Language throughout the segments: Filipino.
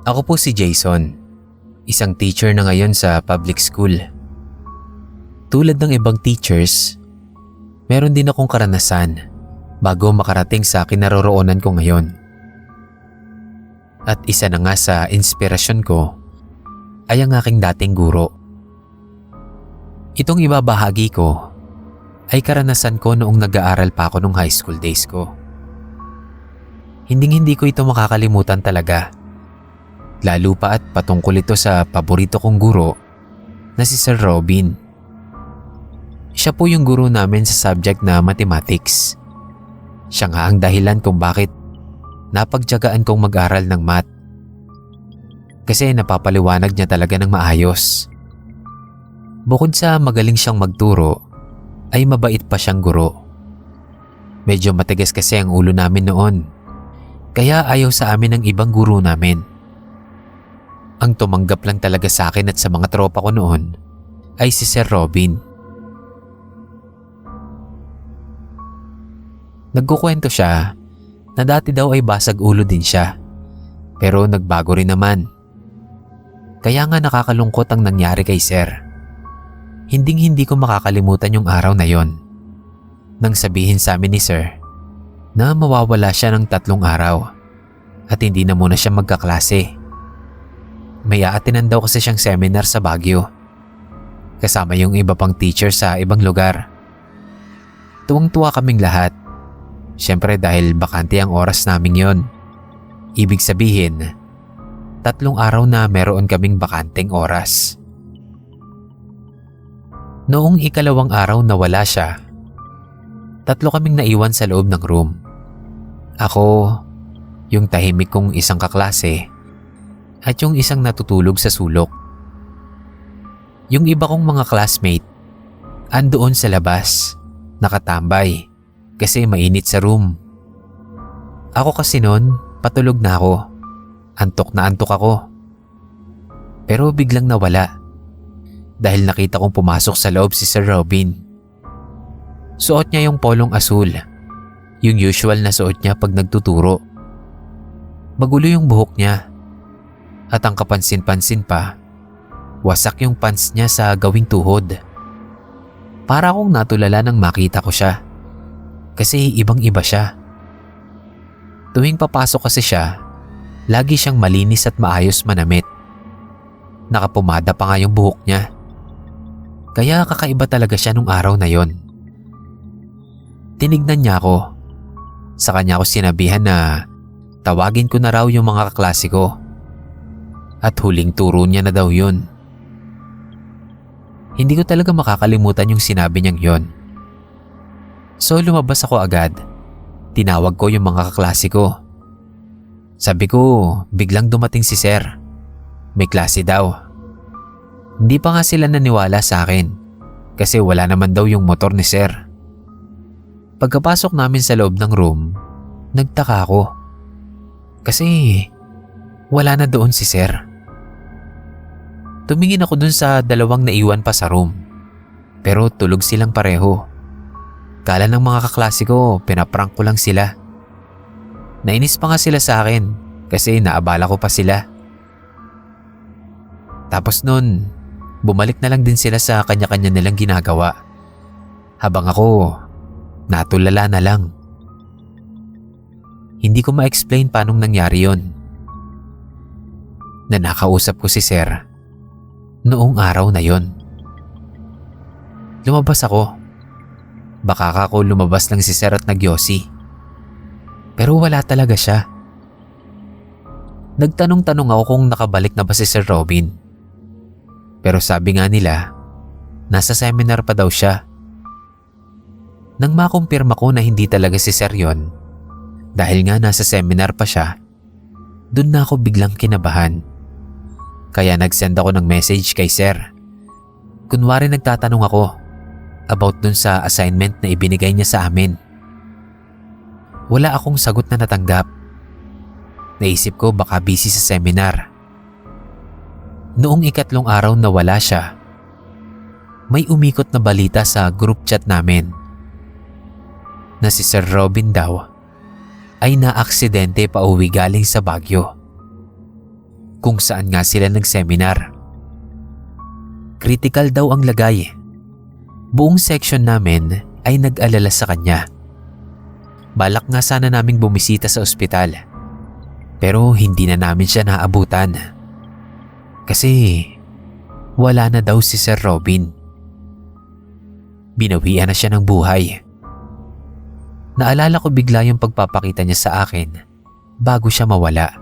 Ako po si Jason, isang teacher na ngayon sa public school. Tulad ng ibang teachers, meron din akong karanasan bago makarating sa kinaroroonan ko ngayon. At isa na nga sa inspirasyon ko ay ang aking dating guro. Itong ibabahagi ko ay karanasan ko noong nag-aaral pa ako nung high school days ko. Hindi ko ito makakalimutan talaga. Lalo pa at patungkol ito sa paborito kong guro na si Sir Robin. Siya po yung guro namin sa subject na mathematics. Siya nga ang dahilan kung bakit napagtiyagaan kong mag-aral ng math. Kasi napapaliwanag niya talaga ng maayos. Bukod sa magaling siyang magturo, ay mabait pa siyang guro. Medyo matigas kasi ang ulo namin noon, kaya ayaw sa amin ng ibang guro namin. Ang tumanggap lang talaga sa akin at sa mga tropa ko noon ay si Sir Robin. Nagkukwento siya na dati daw ay basag ulo din siya, pero nagbago rin naman. Kaya nga nakakalungkot ang nangyari kay Sir. Hindi ko makakalimutan yung araw na yon. Nang sabihin sa amin ni Sir na mawawala siya ng 3 araw at hindi na muna siya magkaklase. May aatinan daw kasi siyang seminar sa Baguio, kasama yung iba pang teacher sa ibang lugar. Tuwang-tuwa kaming lahat. Siyempre dahil bakante ang oras naming yon. Ibig sabihin, 3 araw na meron kaming bakanteng oras. Noong ikalawang araw na wala siya, 3 kaming naiwan sa loob ng room. Ako, yung tahimik kong isang kaklase, at yung isang natutulog sa sulok. Yung iba kong mga classmate, andoon sa labas, nakatambay, kasi mainit sa room. Ako kasi noon, patulog na ako. Antok na antok ako. Pero biglang nawala, dahil nakita kong pumasok sa loob si Sir Robin. Suot niya yung polong asul, yung usual na suot niya pag nagtuturo. Magulo yung buhok niya. At ang kapansin-pansin pa, wasak yung pants niya sa gawing tuhod. Para akong natulala nang makita ko siya. Kasi ibang-iba siya. Tuwing papasok kasi siya, lagi siyang malinis at maayos manamit. Nakapumada pa nga yung buhok niya. Kaya kakaiba talaga siya nung araw na yon. Tinignan niya ako. Sa kanya ako sinabihan na tawagin ko na raw yung mga kaklase ko. At huling turo niya na daw yun. Hindi ko talaga makakalimutan yung sinabi niyang yon. So lumabas ako agad. Tinawag ko yung mga kaklase ko. Sabi ko, biglang dumating si Sir. May klase daw. Hindi pa nga sila naniwala sa akin kasi wala naman daw yung motor ni Sir. Pagkapasok namin sa loob ng room, nagtaka ako. Kasi wala na doon si Sir. Tumingin ako dun sa 2 naiwan pa sa room, pero tulog silang pareho. Kala ng mga kaklase ko, pinaprank ko lang sila. Nainis pa nga sila sa akin kasi naabala ko pa sila. Tapos nun, bumalik na lang din sila sa kanya-kanya nilang ginagawa. Habang ako, natulala na lang. Hindi ko ma-explain paanong nangyari yon. Na nakausap ko si Sir noong araw na yon. Lumabas ako. Baka ako lumabas lang si Sir at nagyosi. Pero wala talaga siya. Nagtanong-tanong ako kung nakabalik na ba si Sir Robin. Pero sabi nga nila, nasa seminar pa daw siya. Nang makumpirma ko na hindi talaga si Sir yon, dahil nga nasa seminar pa siya, dun na ako biglang kinabahan. Kaya nag-send ako ng message kay Sir. Kunwari nagtatanong ako about dun sa assignment na ibinigay niya sa amin. Wala akong sagot na natanggap. Naisip ko baka busy sa seminar. Noong ikatlong araw na wala siya, may umikot na balita sa group chat namin na si Sir Robin daw ay naaksidente pauwi galing sa Baguio. kung saan nga sila nag-seminar. Critical daw ang lagay. Buong section namin ay nag-alala sa kanya. Balak nga sana naming bumisita sa ospital, pero hindi na namin siya naabutan. Kasi wala na daw si Sir Robin. Binawian na siya ng buhay. Naalala ko bigla yung pagpapakita niya sa akin bago siya mawala.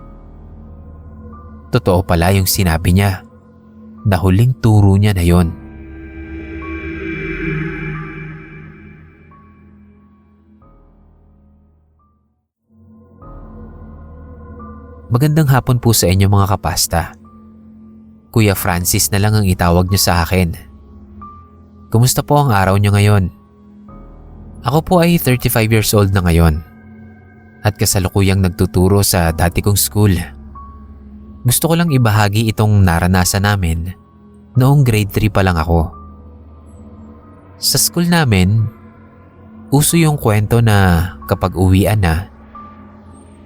Totoo pala yung sinabi niya na huling turo niya na yon. Magandang hapon po sa inyo mga kapasta. Kuya Francis na lang ang itawag niyo sa akin. Kumusta po ang araw niyo ngayon? Ako po ay 35 years old na ngayon at kasalukuyang nagtuturo sa dati kong school. Gusto ko lang ibahagi itong naranasan namin noong grade 3 pa lang ako. Sa school namin, uso yung kwento na kapag uwian na,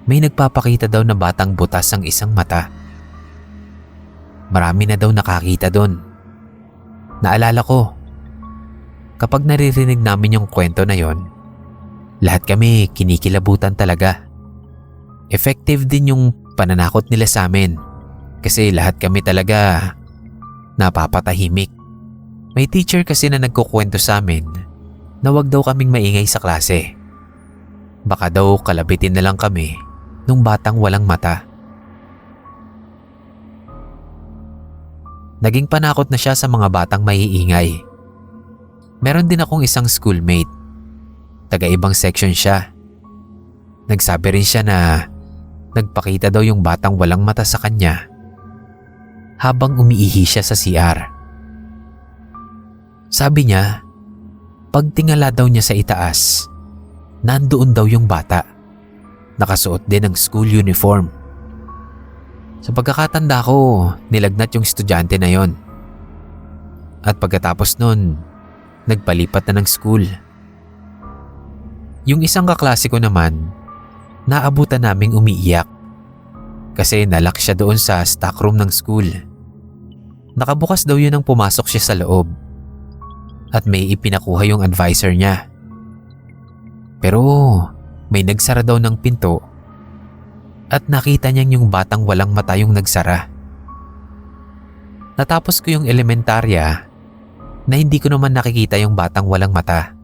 may nagpapakita daw na batang butas ang isang mata. Marami na daw nakakita doon. Naalala ko, kapag naririnig namin yung kwento na yon, lahat kami kinikilabutan talaga. Effective din yung pananakot nila sa amin kasi lahat kami talaga napapatahimik. May teacher kasi na nagkukwento sa amin na wag daw kaming maingay sa klase. Baka daw kalabitin na lang kami nung batang walang mata. Naging panakot na siya sa mga batang maiingay. Meron din akong isang schoolmate. Taga-ibang section siya. Nagsabi rin siya na nagpakita daw yung batang walang mata sa kanya habang umiihi siya sa CR. Sabi niya, pag tingala daw niya sa itaas, nandoon daw yung bata. Nakasuot din ng school uniform. Sa pagkakatanda ko, nilagnat yung estudyante na yon. At pagkatapos nun, nagpalipat na ng school. Yung isang kaklase ko naman, naabutan naming umiiyak kasi nalock siya doon sa stock room ng school. Nakabukas daw yun nang pumasok siya sa loob at may ipinakuha yung advisor niya. Pero may nagsara daw ng pinto at nakita niyang yung batang walang mata yung nagsara. Natapos ko yung elementarya na hindi ko naman nakikita yung batang walang mata.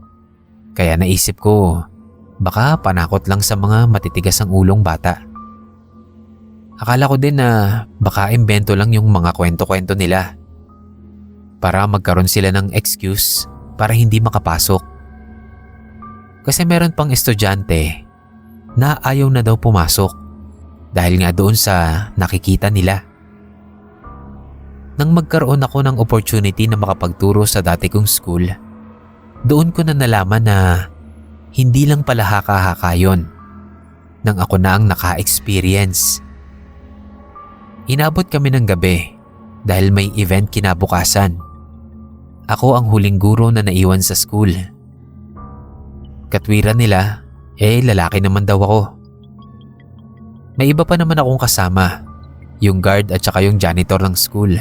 Kaya naisip ko, baka panakot lang sa mga matitigas ang ulong bata. Akala ko din na baka imbento lang yung mga kwento-kwento nila para magkaroon sila ng excuse para hindi makapasok. Kasi meron pang estudyante na ayaw na daw pumasok dahil nga doon sa nakikita nila. Nang magkaroon ako ng opportunity na makapagturo sa dati kong school, doon ko na nalaman na hindi lang pala haka-haka yun nang ako na ang naka-experience. Inabot kami ng gabi dahil may event kinabukasan. Ako ang huling guro na naiwan sa school. Katwiran nila, lalaki naman daw ako. May iba pa naman akong kasama, yung guard at saka yung janitor ng school.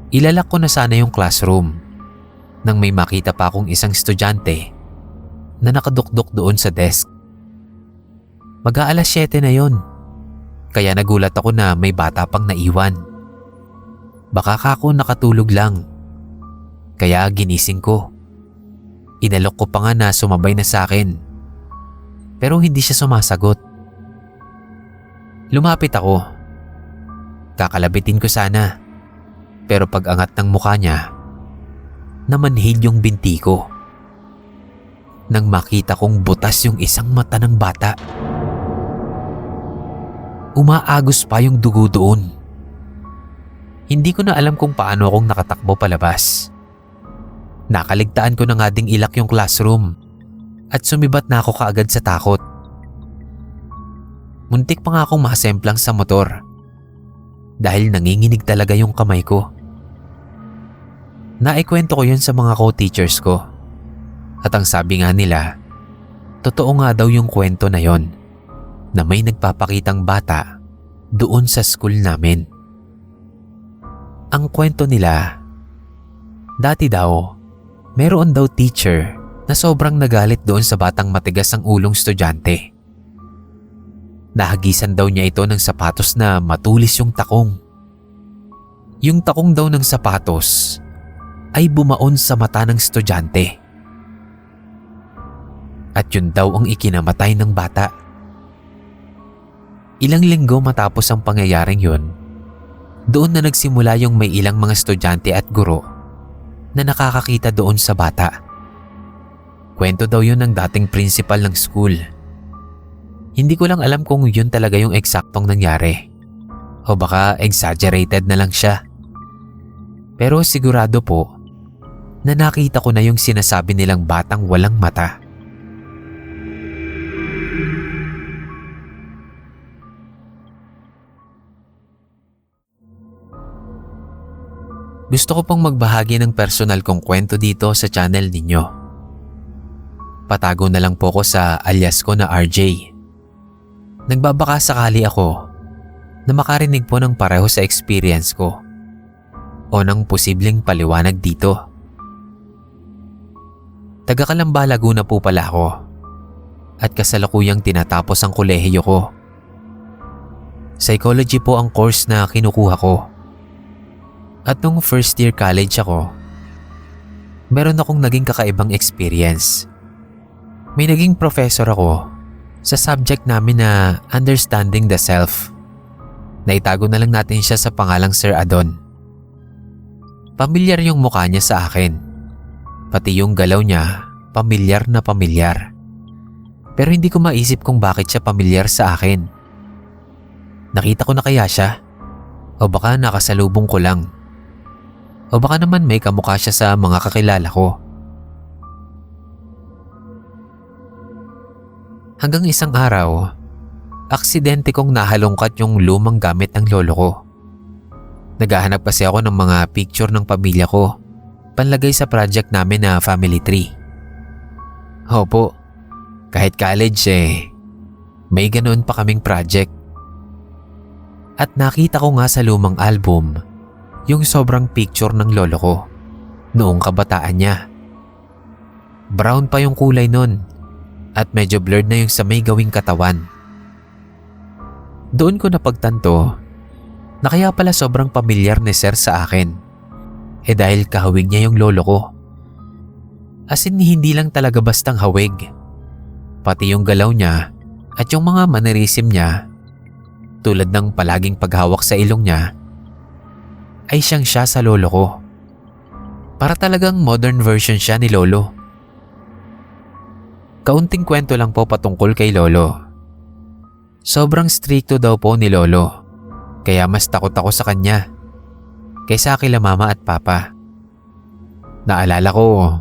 Ilalak ko na sana yung classroom nang may makita pa akong isang estudyante na nakadukdok doon sa desk. Mag-aalas 7 na yon, kaya nagulat ako na may bata pang naiwan. Baka kako nakatulog lang, kaya ginising ko. Inalok ko pa nga na sumabay na sa akin, pero hindi siya sumasagot. Lumapit ako. Kakalabitin ko sana, pero pag angat ng mukha niya, namanhid yung binti ko. Nang makita kong butas yung isang mata ng bata. Umaagos pa yung dugo doon. Hindi ko na alam kung paano akong nakatakbo palabas. Nakaligtaan ko na nga ding ilak yung classroom at sumibat na ako kaagad sa takot. Muntik pa nga akong makasemplang sa motor dahil nanginginig talaga yung kamay ko. Naikwento ko yun sa mga co-teachers ko at ang sabi nga nila, totoo nga daw yung kwento na yon na may nagpapakitang bata doon sa school namin. Ang kwento nila, dati daw, meron daw teacher na sobrang nagalit doon sa batang matigas ang ulong estudyante. Nahagisan daw niya ito ng sapatos na matulis yung takong. Yung takong daw ng sapatos ay bumaon sa mata ng estudyante. At yun daw ang ikinamatay ng bata. Ilang linggo matapos ang pangyayaring yun, doon na nagsimula yung may ilang mga estudyante at guro na nakakakita doon sa bata. Kwento daw yun ng dating principal ng school. Hindi ko lang alam kung yun talaga yung eksaktong nangyari o baka exaggerated na lang siya. Pero sigurado po na nakita ko na yung sinasabi nilang batang walang mata. Gusto ko pong magbahagi ng personal kong kwento dito sa channel ninyo. Patago na lang po ko sa alias ko na RJ. Nagbabaka sakali ako na makarinig po ng pareho sa experience ko o ng posibleng paliwanag dito. Taga Calamba, Laguna po pala ako at kasalukuyang tinatapos ang kolehiyo ko. Psychology po ang course na kinukuha ko. At nung first year college ako, meron akong naging kakaibang experience. May naging professor ako sa subject namin na Understanding the Self. Naitago na lang natin siya sa pangalang Sir Adon. Pamilyar yung mukha niya sa akin. Pati yung galaw niya, pamilyar na pamilyar. Pero hindi ko maisip kung bakit siya pamilyar sa akin. Nakita ko na kaya siya? O baka nakasalubong ko lang? O baka naman may kamukha siya sa mga kakilala ko? Hanggang isang araw, aksidente kong nahalongkat yung lumang gamit ng lolo ko. Naghahanap kasi ako ng mga picture ng pamilya ko, panlagay sa project namin na family tree. Opo, kahit college may ganoon pa kaming project. At nakita ko nga sa lumang album yung sobrang picture ng lolo ko noong kabataan niya. Brown pa yung kulay nun at medyo blurred na yung sa may gawing katawan. Doon ko napagtanto na kaya pala sobrang pamilyar ni Sir sa akin dahil kahawig niya yung lolo ko. As in, hindi lang talaga bastang hawig, pati yung galaw niya at yung mga mannerism niya, tulad ng palaging paghawak sa ilong niya, ay siyang siya sa lolo ko. Para talagang modern version siya ni lolo. Kaunting kwento lang po patungkol kay lolo. Sobrang stricto daw po ni lolo, kaya mas takot ako sa kanya kaysa kila mama at papa. Naalala ko,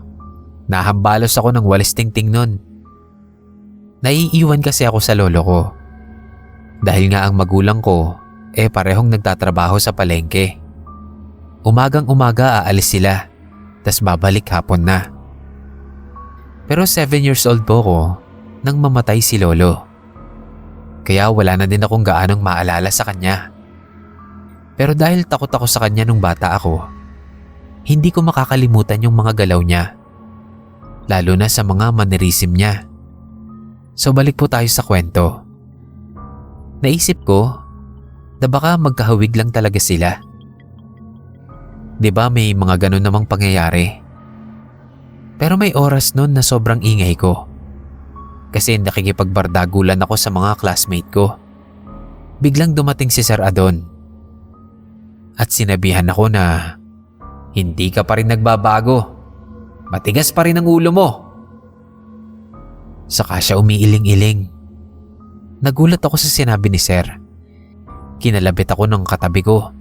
nahambalos ako ng walis tingting nun. Naiiwan kasi ako sa lolo ko dahil nga ang magulang ko parehong nagtatrabaho sa palengke. Umagang-umaga aalis sila, tas babalik hapon na. Pero 7 years old po ko nang mamatay si lolo. Kaya wala na din akong gaanong maalala sa kanya. Pero dahil takot ako sa kanya nung bata ako, hindi ko makakalimutan yung mga galaw niya, lalo na sa mga mannerism niya. So balik po tayo sa kwento. Naisip ko na baka magkahawig lang talaga sila. 'Di ba may mga ganun namang pangyayari? Pero may oras nun na sobrang ingay ko. Kasi nakikipagbardagulan ako sa mga classmate ko. Biglang dumating si Sir Adon. At sinabihan ako na, "Hindi ka pa rin nagbabago. Matigas pa rin ang ulo mo." Saka siya umiiling-iling. Nagulat ako sa sinabi ni Sir. Kinalabit ako ng katabi ko.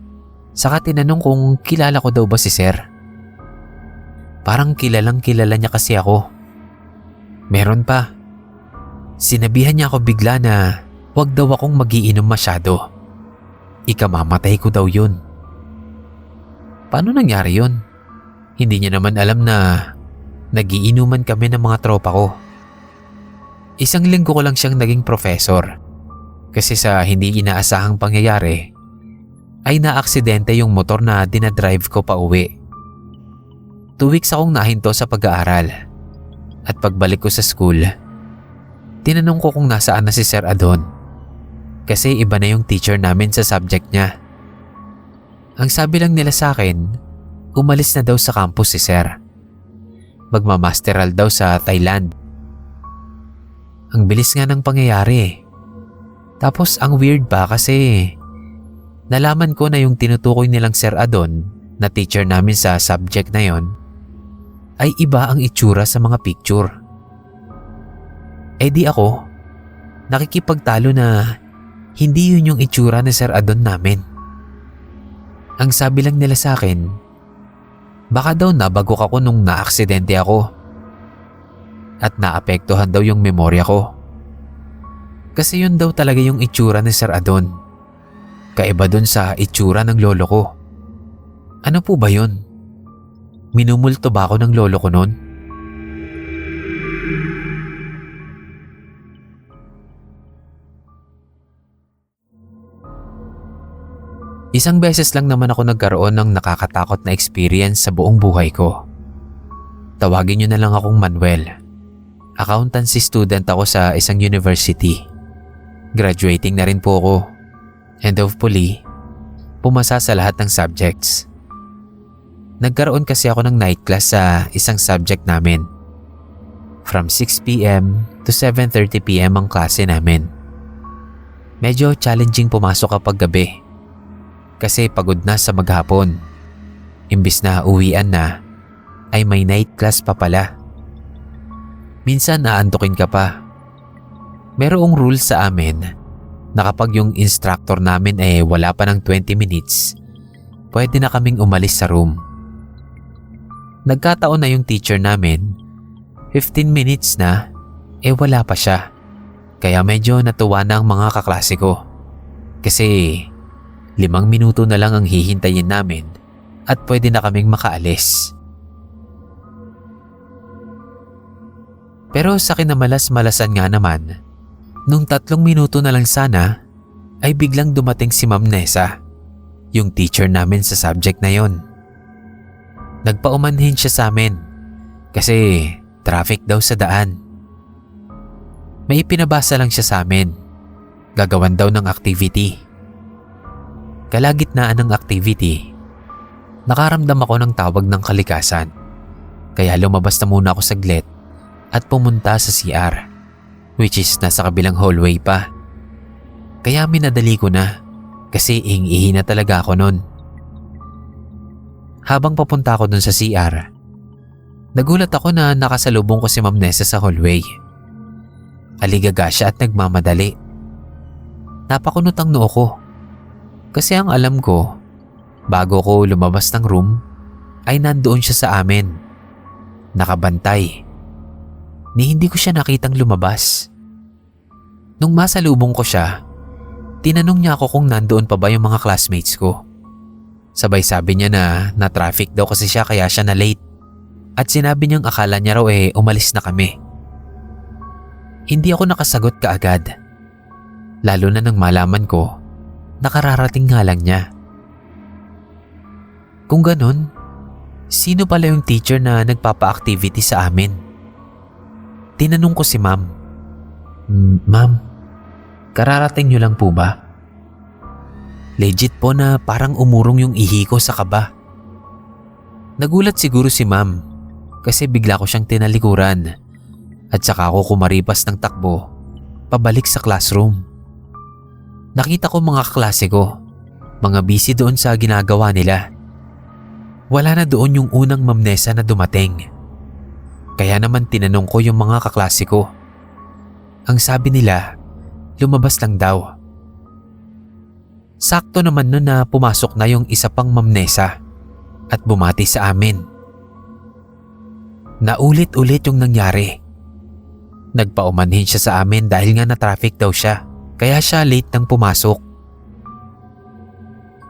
Saka tinanong kung kilala ko daw ba si Sir. Parang kilalang kilala niya kasi ako. Meron pa. Sinabihan niya ako bigla na wag daw akong magiinom masyado. Ikamamatay ko daw yun. Paano nangyari yun? Hindi niya naman alam na nagiinuman kami ng mga tropa ko. Isang linggo ko lang siyang naging professor. Kasi sa hindi inaasahang pangyayari ay naaksidente yung motor na dinadrive ko pa uwi. 2 weeks akong nahinto sa pag-aaral at pagbalik ko sa school, tinanong ko kung nasaan na si Sir Adon kasi iba na yung teacher namin sa subject niya. Ang sabi lang nila sa akin, umalis na daw sa campus si Sir. Magmamasteral daw sa Thailand. Ang bilis nga ng pangyayari. Tapos ang weird pa kasi nalaman ko na yung tinutukoy nilang Sir Adon na teacher namin sa subject na yon ay iba ang itsura sa mga picture. Eh di ako, nakikipagtalo na hindi yun yung itsura ni Sir Adon namin. Ang sabi lang nila sa akin, baka daw nabagok ako nung naaksidente ako at naapektuhan daw yung memorya ko. Kasi yun daw talaga yung itsura ni Sir Adon. Kaiba dun sa itsura ng lolo ko. Ano po ba yun? Minumulto ba ako ng lolo ko noon? Isang beses lang naman ako nagkaroon ng nakakatakot na experience sa buong buhay ko. Tawagin niyo na lang akong Manuel. Accountancy student ako sa isang university. Graduating na rin po ako. And hopefully, pumasa sa lahat ng subjects. Nagkaroon kasi ako ng night class sa isang subject namin. From 6 p.m. to 7:30 p.m. ang klase namin. Medyo challenging pumasok kapag gabi. Kasi pagod na sa maghapon. Imbis na uwian na, ay may night class pa pala. Minsan aantukin ka pa. Merong rule sa amin na kapag yung instructor namin ay wala pa ng 20 minutes, pwede na kaming umalis sa room. Nagkataon na yung teacher namin, 15 minutes na, wala pa siya. Kaya medyo natuwa na ang mga kaklase ko. Kasi 5 minuto na lang ang hihintayin namin at pwede na kaming makaalis. Pero sa kinamalas-malasan nga naman, nung 3 minuto na lang sana, ay biglang dumating si Ma'am Nessa, yung teacher namin sa subject na yon. Nagpaumanhin siya sa amin kasi traffic daw sa daan. May pinabasa lang siya sa amin. Gagawan daw ng activity. Kalagitnaan ng activity, nakaramdam ako ng tawag ng kalikasan. Kaya lumabas na muna ako saglit at pumunta sa CR, which is nasa kabilang hallway pa. Kaya minadali ko na kasi ihi na talaga ako nun. Habang papunta ako dun sa CR, nagulat ako na nakasalubong ko si Ma'am Nessa sa hallway. Aligaga siya at nagmamadali. Napakunot ang noo ko. Kasi ang alam ko, bago ko lumabas ng room, ay nandoon siya sa amin. Nakabantay. Ni hindi ko siya nakitang lumabas. Nung masalubong ko siya, tinanong niya ako kung nandoon pa ba yung mga classmates ko. Sabay sabi niya na traffic daw kasi siya kaya siya na late. At sinabi niyang akala niya raw umalis na kami. Hindi ako nakasagot kaagad. Lalo na nang malaman ko, nakararating nga lang niya. Kung ganun, sino pala yung teacher na nagpapa-activity sa amin? Tinanong ko si Ma'am. Ma'am, kararating niyo lang po ba? Legit po na parang umurong yung ihi ko sa kaba. Nagulat siguro si Ma'am kasi bigla ko siyang tinalikuran at saka ako kumaripas ng takbo pabalik sa classroom. Nakita ko mga kaklase ko, mga busy doon sa ginagawa nila. Wala na doon yung unang Ma'am Nessa na dumating. Kaya naman tinanong ko yung mga kaklase ko. Ang sabi nila, lumabas lang daw. Sakto naman nun na pumasok na yung isa pang Ma'am Nessa at bumati sa amin. Naulit-ulit yung nangyari. Nagpaumanhin siya sa amin dahil nga na-traffic daw siya, kaya siya late nang pumasok.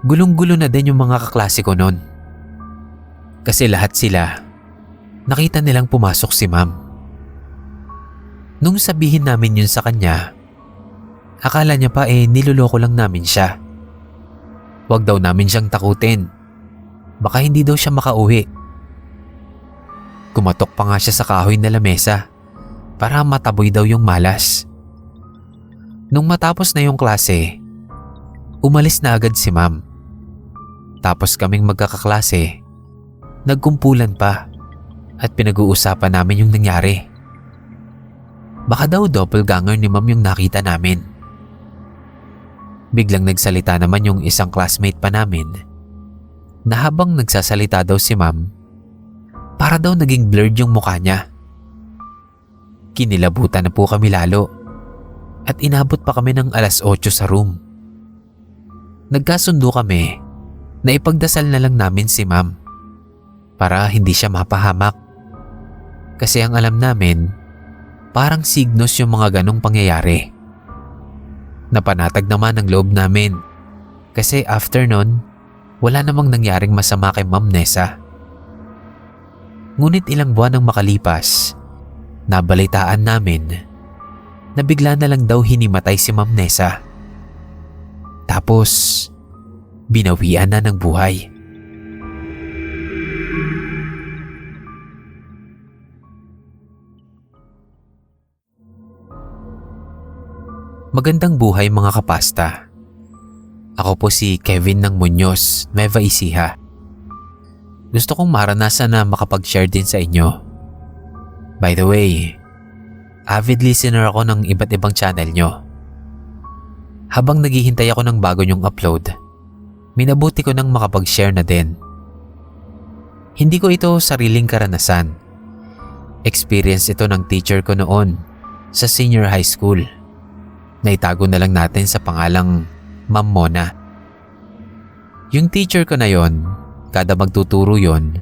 Gulong-gulo na din yung mga kaklase ko nun. Kasi lahat sila, nakita nilang pumasok si Ma'am. Nung sabihin namin yun sa kanya, Akala niya pa niloloko lang namin siya. Huwag daw namin siyang takutin. Baka hindi daw siya makauwi. Kumatok pa nga siya sa kahoy na lamesa para mataboy daw yung malas. Nung matapos na yung klase, umalis na agad si ma'am. Tapos kaming magkakaklase, nagkumpulan pa at pinag-uusapan namin yung nangyari. Baka daw doppelganger ni ma'am yung nakita namin. Biglang nagsalita naman yung isang classmate pa namin na habang nagsasalita daw si ma'am, para daw naging blurred yung mukha niya. Kinilabutan na po kami lalo at inabot pa kami ng 8:00 sa room. Nagkasundo kami na ipagdasal na lang namin si ma'am para hindi siya mapahamak. Kasi ang alam namin, parang signos yung mga ganong pangyayari. Napanatag naman ang loob namin kasi after nun, wala namang nangyaring masama kay Ma'am Nessa. Ngunit ilang buwan ang makalipas, nabalitaan namin na bigla na lang daw hinimatay si Ma'am Nessa. Tapos, binawian na ng buhay. Magandang buhay mga kapasta. Ako po si Kevin ng Muñoz, Nueva Ecija. Gusto kong maranasan na makapag-share din sa inyo. By the way, avid listener ako ng iba't ibang channel nyo. Habang naghihintay ako ng bago nyong upload, minabuti ko nang makapag-share na din. Hindi ko ito sariling karanasan. Experience ito ng teacher ko noon sa senior high school. Naitago na lang natin sa pangalang Ma'am Mona. Yung teacher ko na yon, kada magtuturo yon,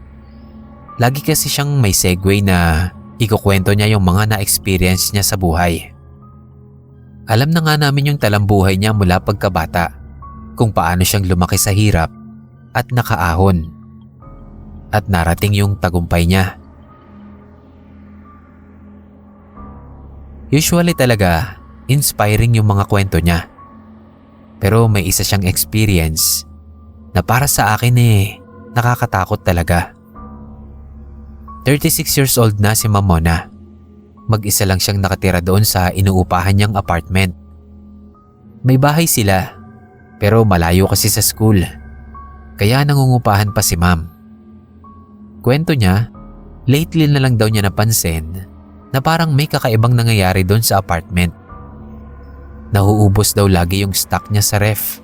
lagi kasi siyang may segue na ikukwento niya yung mga na-experience niya sa buhay. Alam na nga namin yung talambuhay niya mula pagkabata, kung paano siyang lumaki sa hirap at nakaahon, at narating yung tagumpay niya. Usually talaga, inspiring yung mga kwento niya. Pero may isa siyang experience na para sa akin nakakatakot talaga. 36 years old na si Ma'am Mona. Mag-isa lang siyang nakatira doon sa inuupahan niyang apartment. May bahay sila, pero malayo kasi sa school. Kaya nangungupahan pa si Ma'am. Kwento niya, lately na lang daw niya napansin na parang may kakaibang nangyayari doon sa apartment. Nahuubos daw lagi yung stock niya sa ref.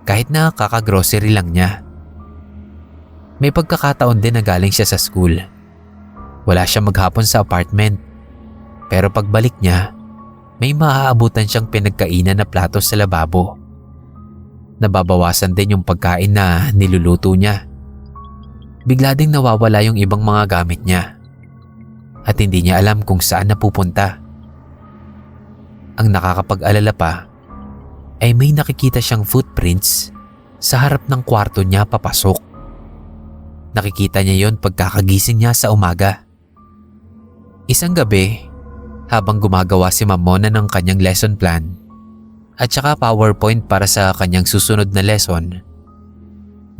Kahit na kakagrocery lang niya. May pagkakataon din na galing siya sa school. Wala siya maghapon sa apartment. Pero pagbalik niya, may maaabutan siyang pinagkainan na plato sa lababo. Nababawasan din yung pagkain na niluluto niya. Bigla ding nawawala yung ibang mga gamit niya. At hindi niya alam kung saan napupunta. Ang nakakapag-alala pa ay may nakikita siyang footprints sa harap ng kwarto niya papasok. Nakikita niya yon pagkakagising niya sa umaga. Isang gabi, habang gumagawa si Ma'am Mona ng kanyang lesson plan at saka PowerPoint para sa kanyang susunod na lesson,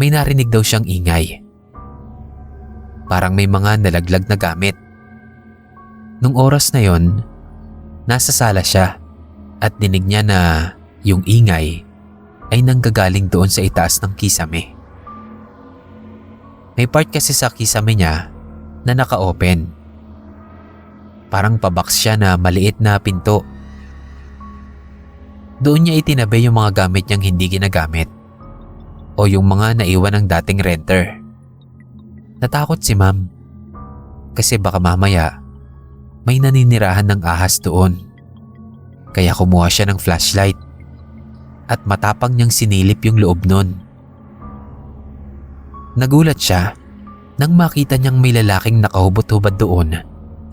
may narinig daw siyang ingay. Parang may mga nalaglag na gamit. Nung oras na yon, nasa sala siya. At dinig niya na yung ingay ay nanggagaling doon sa itaas ng kisame. May part kasi sa kisame niya na naka-open. Parang pabaks siya na maliit na pinto. Doon niya itinabi yung mga gamit niyang hindi ginagamit o yung mga naiwan ng dating renter. Natakot si Ma'am kasi baka mamaya may naninirahan ng ahas doon. Kaya kumuha siya ng flashlight at matapang niyang sinilip yung loob nun. Nagulat siya nang makita niyang may lalaking nakahubad-hubad doon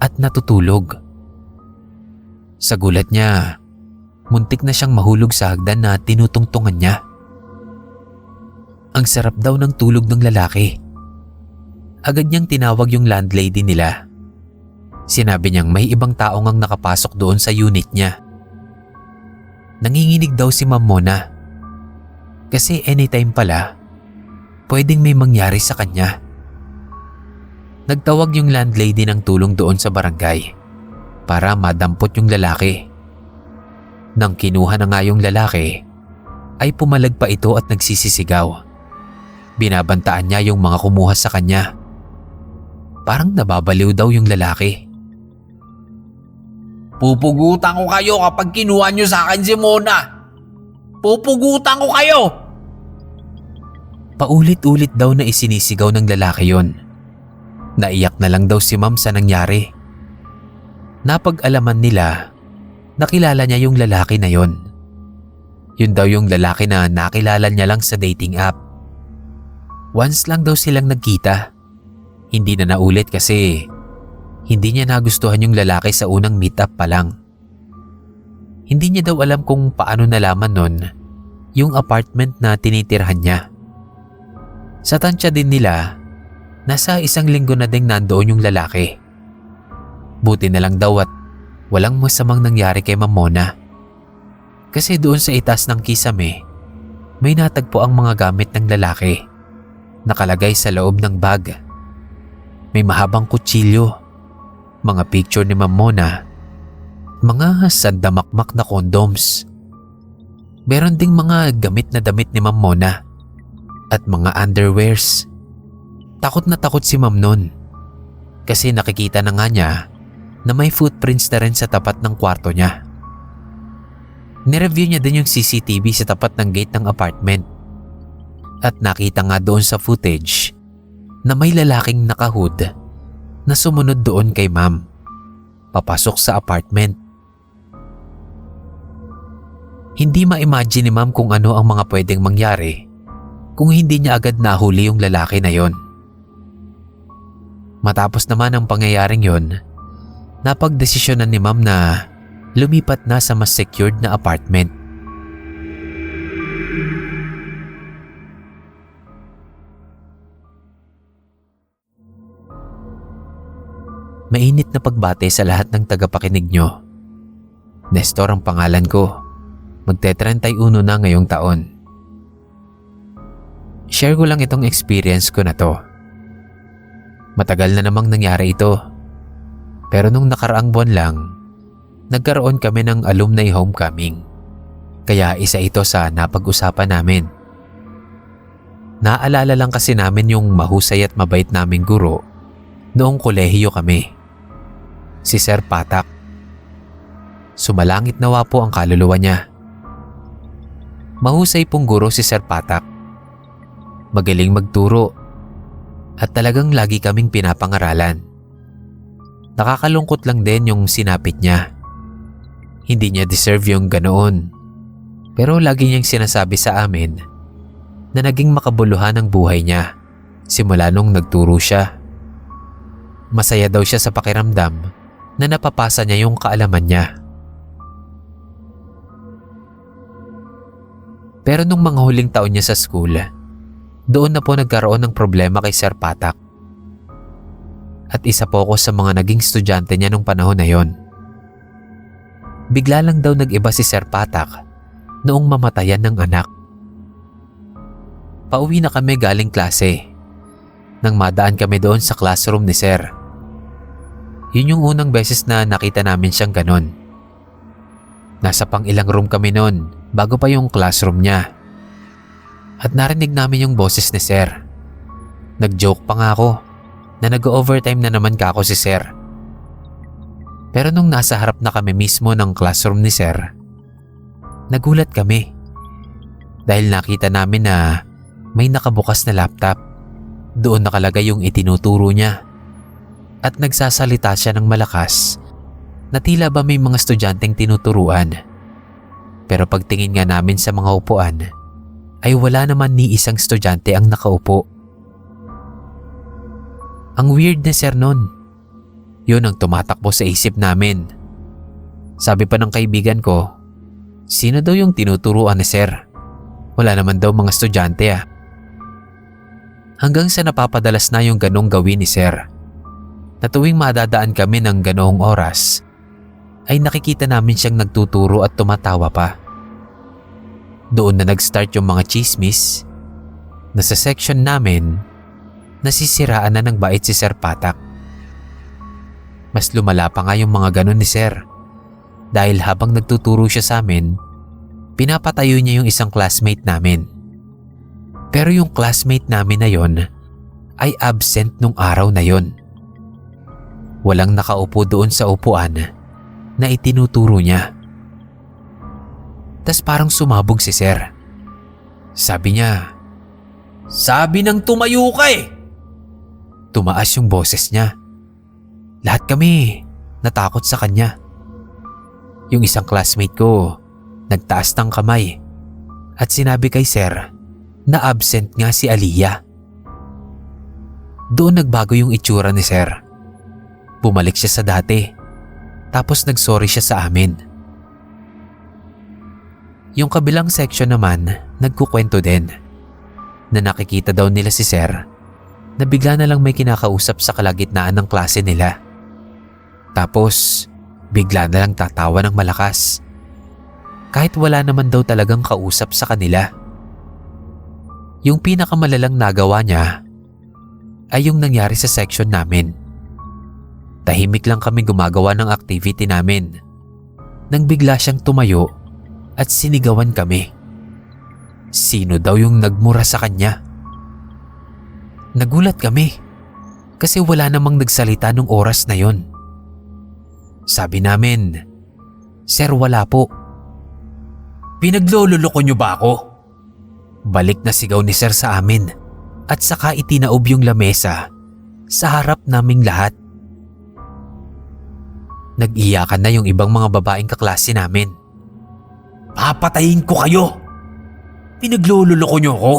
at natutulog. Sa gulat niya, muntik na siyang mahulog sa hagdan na tinutungtungan niya. Ang sarap daw ng tulog ng lalaki. Agad niyang tinawag yung landlady nila. Sinabi niyang may ibang taong ang nakapasok doon sa unit niya. Nanginginig daw si Ma'am Mona. Kasi anytime pala, pwedeng may mangyari sa kanya. Nagtawag yung landlady ng tulong doon sa barangay para madampot yung lalaki. Nang kinuha na nga yung lalaki, ay pumalag pa ito at nagsisisigaw. Binabantaan niya yung mga kumuha sa kanya. Parang nababaliw daw yung lalaki. Pupugutan ko kayo kapag kinuha nyo sa akin si Mona. Pupugutan ko kayo! Paulit-ulit daw na isinisigaw ng lalaki yon. Naiyak na lang daw si Ma'am sa nangyari. Napag-alaman nila, nakilala niya yung lalaki na yon. Yun daw yung lalaki na nakilala niya lang sa dating app. Once lang daw silang nagkita. Hindi na naulit kasi hindi niya nagustuhan yung lalaki sa unang meet-up pa lang. Hindi niya daw alam kung paano nalaman nun yung apartment na tinitirhan niya. Sa tansya din nila, nasa 1 linggo na ding nandoon yung lalaki. Buti na lang daw at walang masamang nangyari kay Ma'am Mona. Kasi doon sa itaas ng kisame, may natagpo ang mga gamit ng lalaki. Nakalagay sa loob ng bag. May mahabang kutsilyo, mga picture ni Ma'am Mona, mga sandamakmak na condoms. Meron ding mga gamit na damit ni Ma'am Mona at mga underwears. Takot na takot si Ma'am nun kasi nakikita na nga niya na may footprints na rin sa tapat ng kwarto niya. Nireview niya din yung CCTV sa tapat ng gate ng apartment at nakita nga doon sa footage na may lalaking nakahood na sumunod doon kay Ma'am, papasok sa apartment. Hindi ma-imagine ni Ma'am kung ano ang mga pwedeng mangyari kung hindi niya agad nahuli yung lalaki na yon. Matapos naman ang pangyayaring yon, napagdesisyonan ni Ma'am na lumipat na sa mas secured na apartment. Mainit na pagbate sa lahat ng tagapakinig nyo. Nestor ang pangalan ko. Magte-31 na ngayong taon. Share ko lang itong experience ko na to. Matagal na namang nangyari ito. Pero nung nakaraang buwan lang, nagkaroon kami ng alumni homecoming. Kaya isa ito sa napag-usapan namin. Naalala lang kasi namin yung mahusay at mabait naming guro noong kolehiyo kami. Si Sir Patak. Sumalangit nawa po ang kaluluwa niya. Mahusay pong guro si Sir Patak. Magaling magturo at talagang lagi kaming pinapangaralan. Nakakalungkot lang din yung sinapit niya. Hindi niya deserve yung ganoon. Pero lagi niyang sinasabi sa amin na naging makabuluhan ang buhay niya simula nung nagturo siya. Masaya daw siya sa pakiramdam na napapasa niya yung kaalaman niya. Pero nung mga huling taon niya sa school, doon na po nagkaroon ng problema kay Sir Patak. At isa po ako sa mga naging estudyante niya nung panahon na yon. Bigla lang daw nag-iba si Sir Patak noong mamatayan ng anak. Pauwi na kami galing klase nang madaan kami doon sa classroom ni Sir. Yun yung unang beses na nakita namin siyang ganon. Nasa pang ilang room kami noon bago pa yung classroom niya. At narinig namin yung boses ni Sir. Nag-joke pa nga ako na nag-overtime na naman kako si Sir. Pero nung nasa harap na kami mismo ng classroom ni Sir, nagulat kami dahil nakita namin na may nakabukas na laptop. Doon nakalagay yung itinuturo niya at nagsasalita siya ng malakas na tila ba may mga estudyanteng tinuturuan. Pero pagtingin nga namin sa mga upuan ay wala naman ni isang estudyante ang nakaupo. Ang weird na Sir nun. Yun ang tumatakbo sa isip namin. Sabi pa ng kaibigan ko, sino daw yung tinuturuan ni Sir? Wala naman daw mga estudyante ah. Hanggang sa napapadalas na yung ganong gawin ni Sir. Na tuwing madadaan kami ng ganoong oras, ay nakikita namin siyang nagtuturo at tumatawa pa. Doon na nag-start yung mga chismis na sa section namin nasisiraan na ng bait si Sir Patak. Mas lumala pa nga yung mga ganun ni Sir dahil habang nagtuturo siya sa amin, pinapatayo niya yung isang classmate namin. Pero yung classmate namin na yon ay absent nung araw na yon. Walang nakaupo doon sa upuan na itinuturo niya. Tas parang sumabog si Sir. Sabi niya, Sabi ng tumayo ka eh. tumaas yung boses niya. Lahat kami natakot sa kanya. Yung isang classmate ko nagtaas ng kamay at sinabi kay Sir na absent nga si Aliyah. Doon nagbago yung itsura ni Sir. Bumalik siya sa dati tapos nagsorry siya sa amin. Yung kabilang section naman nagkukwento din na nakikita daw nila si Sir na bigla na lang may kinakausap sa kalagitnaan ng klase nila. Tapos bigla na lang tatawa ng malakas kahit wala naman daw talagang kausap sa kanila. Yung pinakamalalang nagawa niya ay yung nangyari sa section namin. Tahimik lang kami gumagawa ng activity namin nang bigla siyang tumayo at sinigawan kami. Sino daw yung nagmura sa kanya? Nagulat kami kasi wala namang nagsalita nung oras na yon. Sabi namin, Sir, wala po. Pinaglololoko niyo ba ako? Balik na sigaw ni Sir sa amin at saka itinaob yung lamesa sa harap naming lahat. Nag-iyakan na yung ibang mga babaeng kaklase namin. Papatayin ko kayo! Pinaglololoko niyo ako?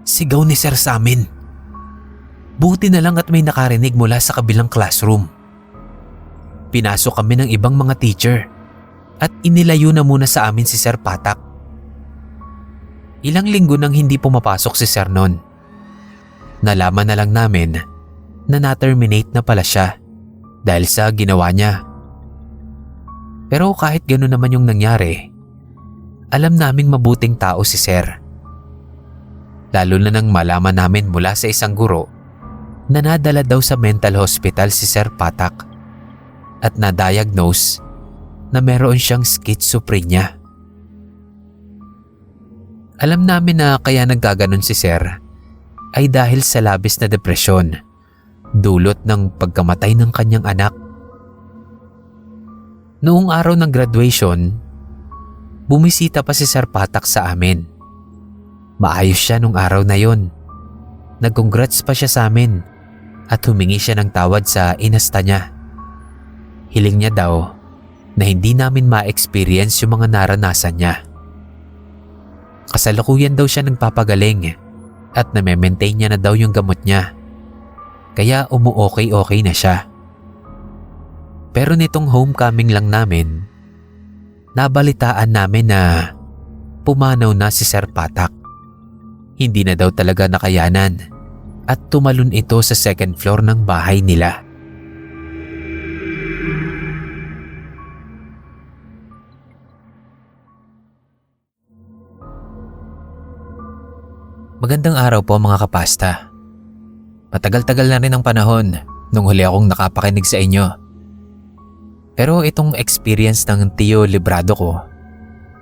Sigaw ni Sir sa amin. Buti na lang at may nakarinig mula sa kabilang classroom. Pinasok kami ng ibang mga teacher at inilayo na muna sa amin si Sir Patak. Ilang linggo nang hindi pumapasok si Sir noon. Nalaman na lang namin na na-terminate na pala siya dahil sa ginawa niya. Pero kahit gano'n naman yung nangyari, alam naming mabuting tao si Sir. Lalo na nang malaman namin mula sa isang guro na nadala daw sa mental hospital si Sir Patak at na-diagnose na meron siyang schizophrenia. Alam namin na kaya nagkaganon si Sir ay dahil sa labis na depresyon dulot ng pagkamatay ng kanyang anak. Noong araw ng graduation, bumisita pa si Sir Patak sa amin. Maayos siya nung araw na yon. Nag-congrats pa siya sa amin at humingi siya ng tawad sa inasta niya. Hiling niya daw na hindi namin ma-experience yung mga naranasan niya. Kasalukuyan daw siya nagpapagaling at na-maintain niya na daw yung gamot niya. Kaya umu-okay na siya. Pero nitong homecoming lang namin, nabalitaan namin na pumanaw na si Sir Patak. Hindi na daw talaga nakayanan at tumalon ito sa second floor ng bahay nila. Magandang araw po mga kapasta. Matagal-tagal na rin ang panahon nung huli akong nakapakinig sa inyo. Pero itong experience ng Tio Librado ko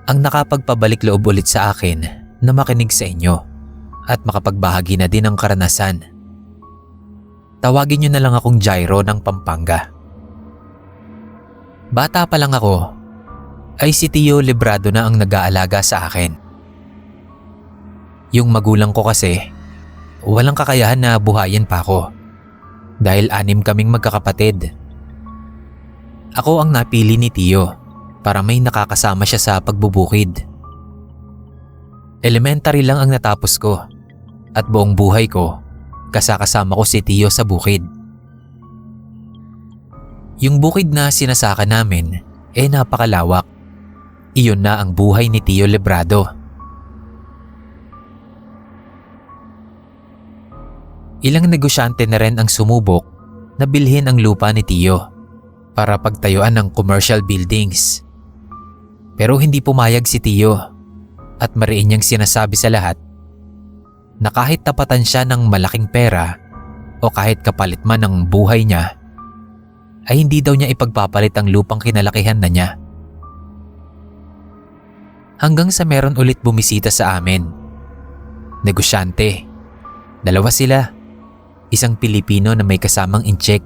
ang nakapagpabalik loob ulit sa akin na makinig sa inyo at makapagbahagi na din ng karanasan. Tawagin niyo na lang akong Jairo ng Pampanga. Bata pa lang ako ay si Tio Librado na ang nag-aalaga sa akin. Yung magulang ko kasi walang kakayahan na buhayin pa ako dahil 6 kaming magkakapatid. Ako ang napili ni Tio para may nakakasama siya sa pagbubukid. Elementary lang ang natapos ko at buong buhay ko kasama ko si Tio sa bukid. Yung bukid na sinasaka namin napakalawak. Iyon na ang buhay ni Tio Librado. Ilang negosyante na rin ang sumubok na bilhin ang lupa ni Tio para pagtayuan ng commercial buildings. Pero hindi pumayag si Tio at mariin niyang sinasabi sa lahat na kahit tapatan siya ng malaking pera o kahit kapalit man ng buhay niya, ay hindi daw niya ipagpapalit ang lupang kinalakihan na niya. Hanggang sa meron ulit bumisita sa amin. Negosyante. 2 sila. Isang Pilipino na may kasamang incheck.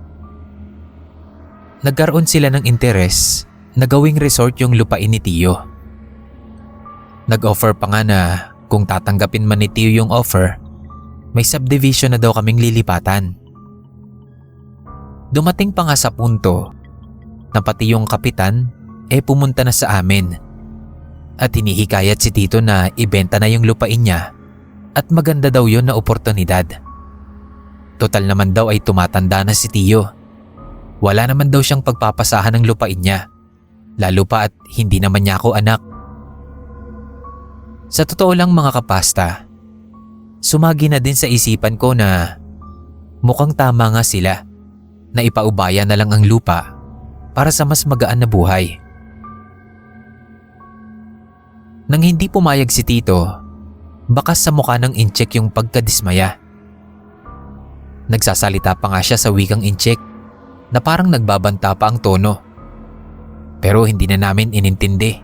Nagkaroon sila ng interes na gawing resort yung lupain ni Tio. Nag-offer pa nga na kung tatanggapin man ni Tio yung offer, may subdivision na daw kaming lilipatan. Dumating pa nga sa punto na pati yung kapitan pumunta na sa amin at hinihikayat si Tito na ibenta na yung lupain niya at maganda daw yon na oportunidad. Total naman daw ay tumatanda na si Tio. Wala naman daw siyang pagpapasahan ng lupain niya, lalo pa at hindi naman niya ako anak. Sa totoo lang mga kapasta, sumagi na din sa isipan ko na mukhang tama nga sila na ipaubaya na lang ang lupa para sa mas magaan na buhay. Nang hindi pumayag si Tito, bakas sa mukha ng incheck yung pagkadismaya. Nagsasalita pa nga siya sa wikang incheck na parang nagbabanta pa ang tono. Pero hindi na namin inintindi.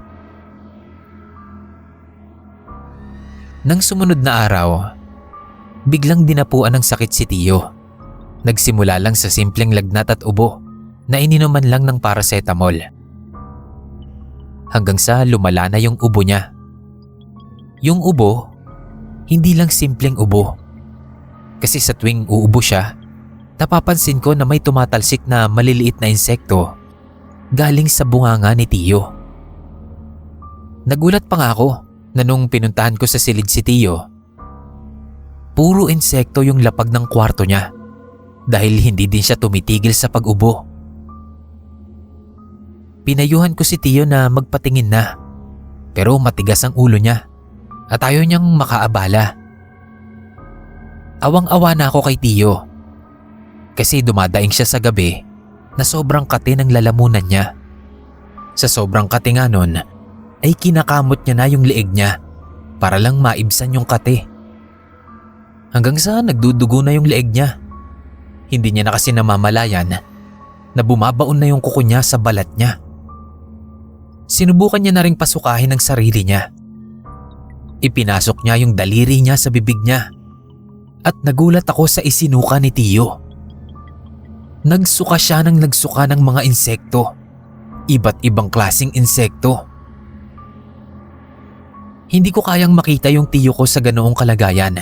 Nang sumunod na araw, biglang dinapuan ng sakit si Tio. Nagsimula lang sa simpleng lagnat at ubo na ininuman lang ng paracetamol. Hanggang sa lumala na yung ubo niya. Yung ubo, hindi lang simpleng ubo. Kasi sa tuwing uubo siya, napapansin ko na may tumatalsik na maliliit na insekto galing sa bunganga ni Tio. Nagulat pa nga ako na nung pinuntahan ko sa silid si Tio, puro insekto yung lapag ng kwarto niya dahil hindi din siya tumitigil sa pag-ubo. Pinayuhan ko si Tio na magpatingin na, pero matigas ang ulo niya at ayaw niyang makaabala. Awang-awa na ako kay Tio kasi dumadaing siya sa gabi na sobrang kate ng lalamunan niya. Sa sobrang kate nga nun ay kinakamot niya na yung leeg niya para lang maibsan yung kate. Hanggang sa nagdudugo na yung leeg niya. Hindi niya na kasi namamalayan na bumabaon na yung kuko niya sa balat niya. Sinubukan niya na ring pasukahin ang sarili niya. Ipinasok niya yung daliri niya sa bibig niya at nagulat ako sa isinuka ni Tio. Nagsuka siya ng nagsuka ng mga insekto. Iba't ibang klaseng insekto. Hindi ko kayang makita yung Tio ko sa ganoong kalagayan.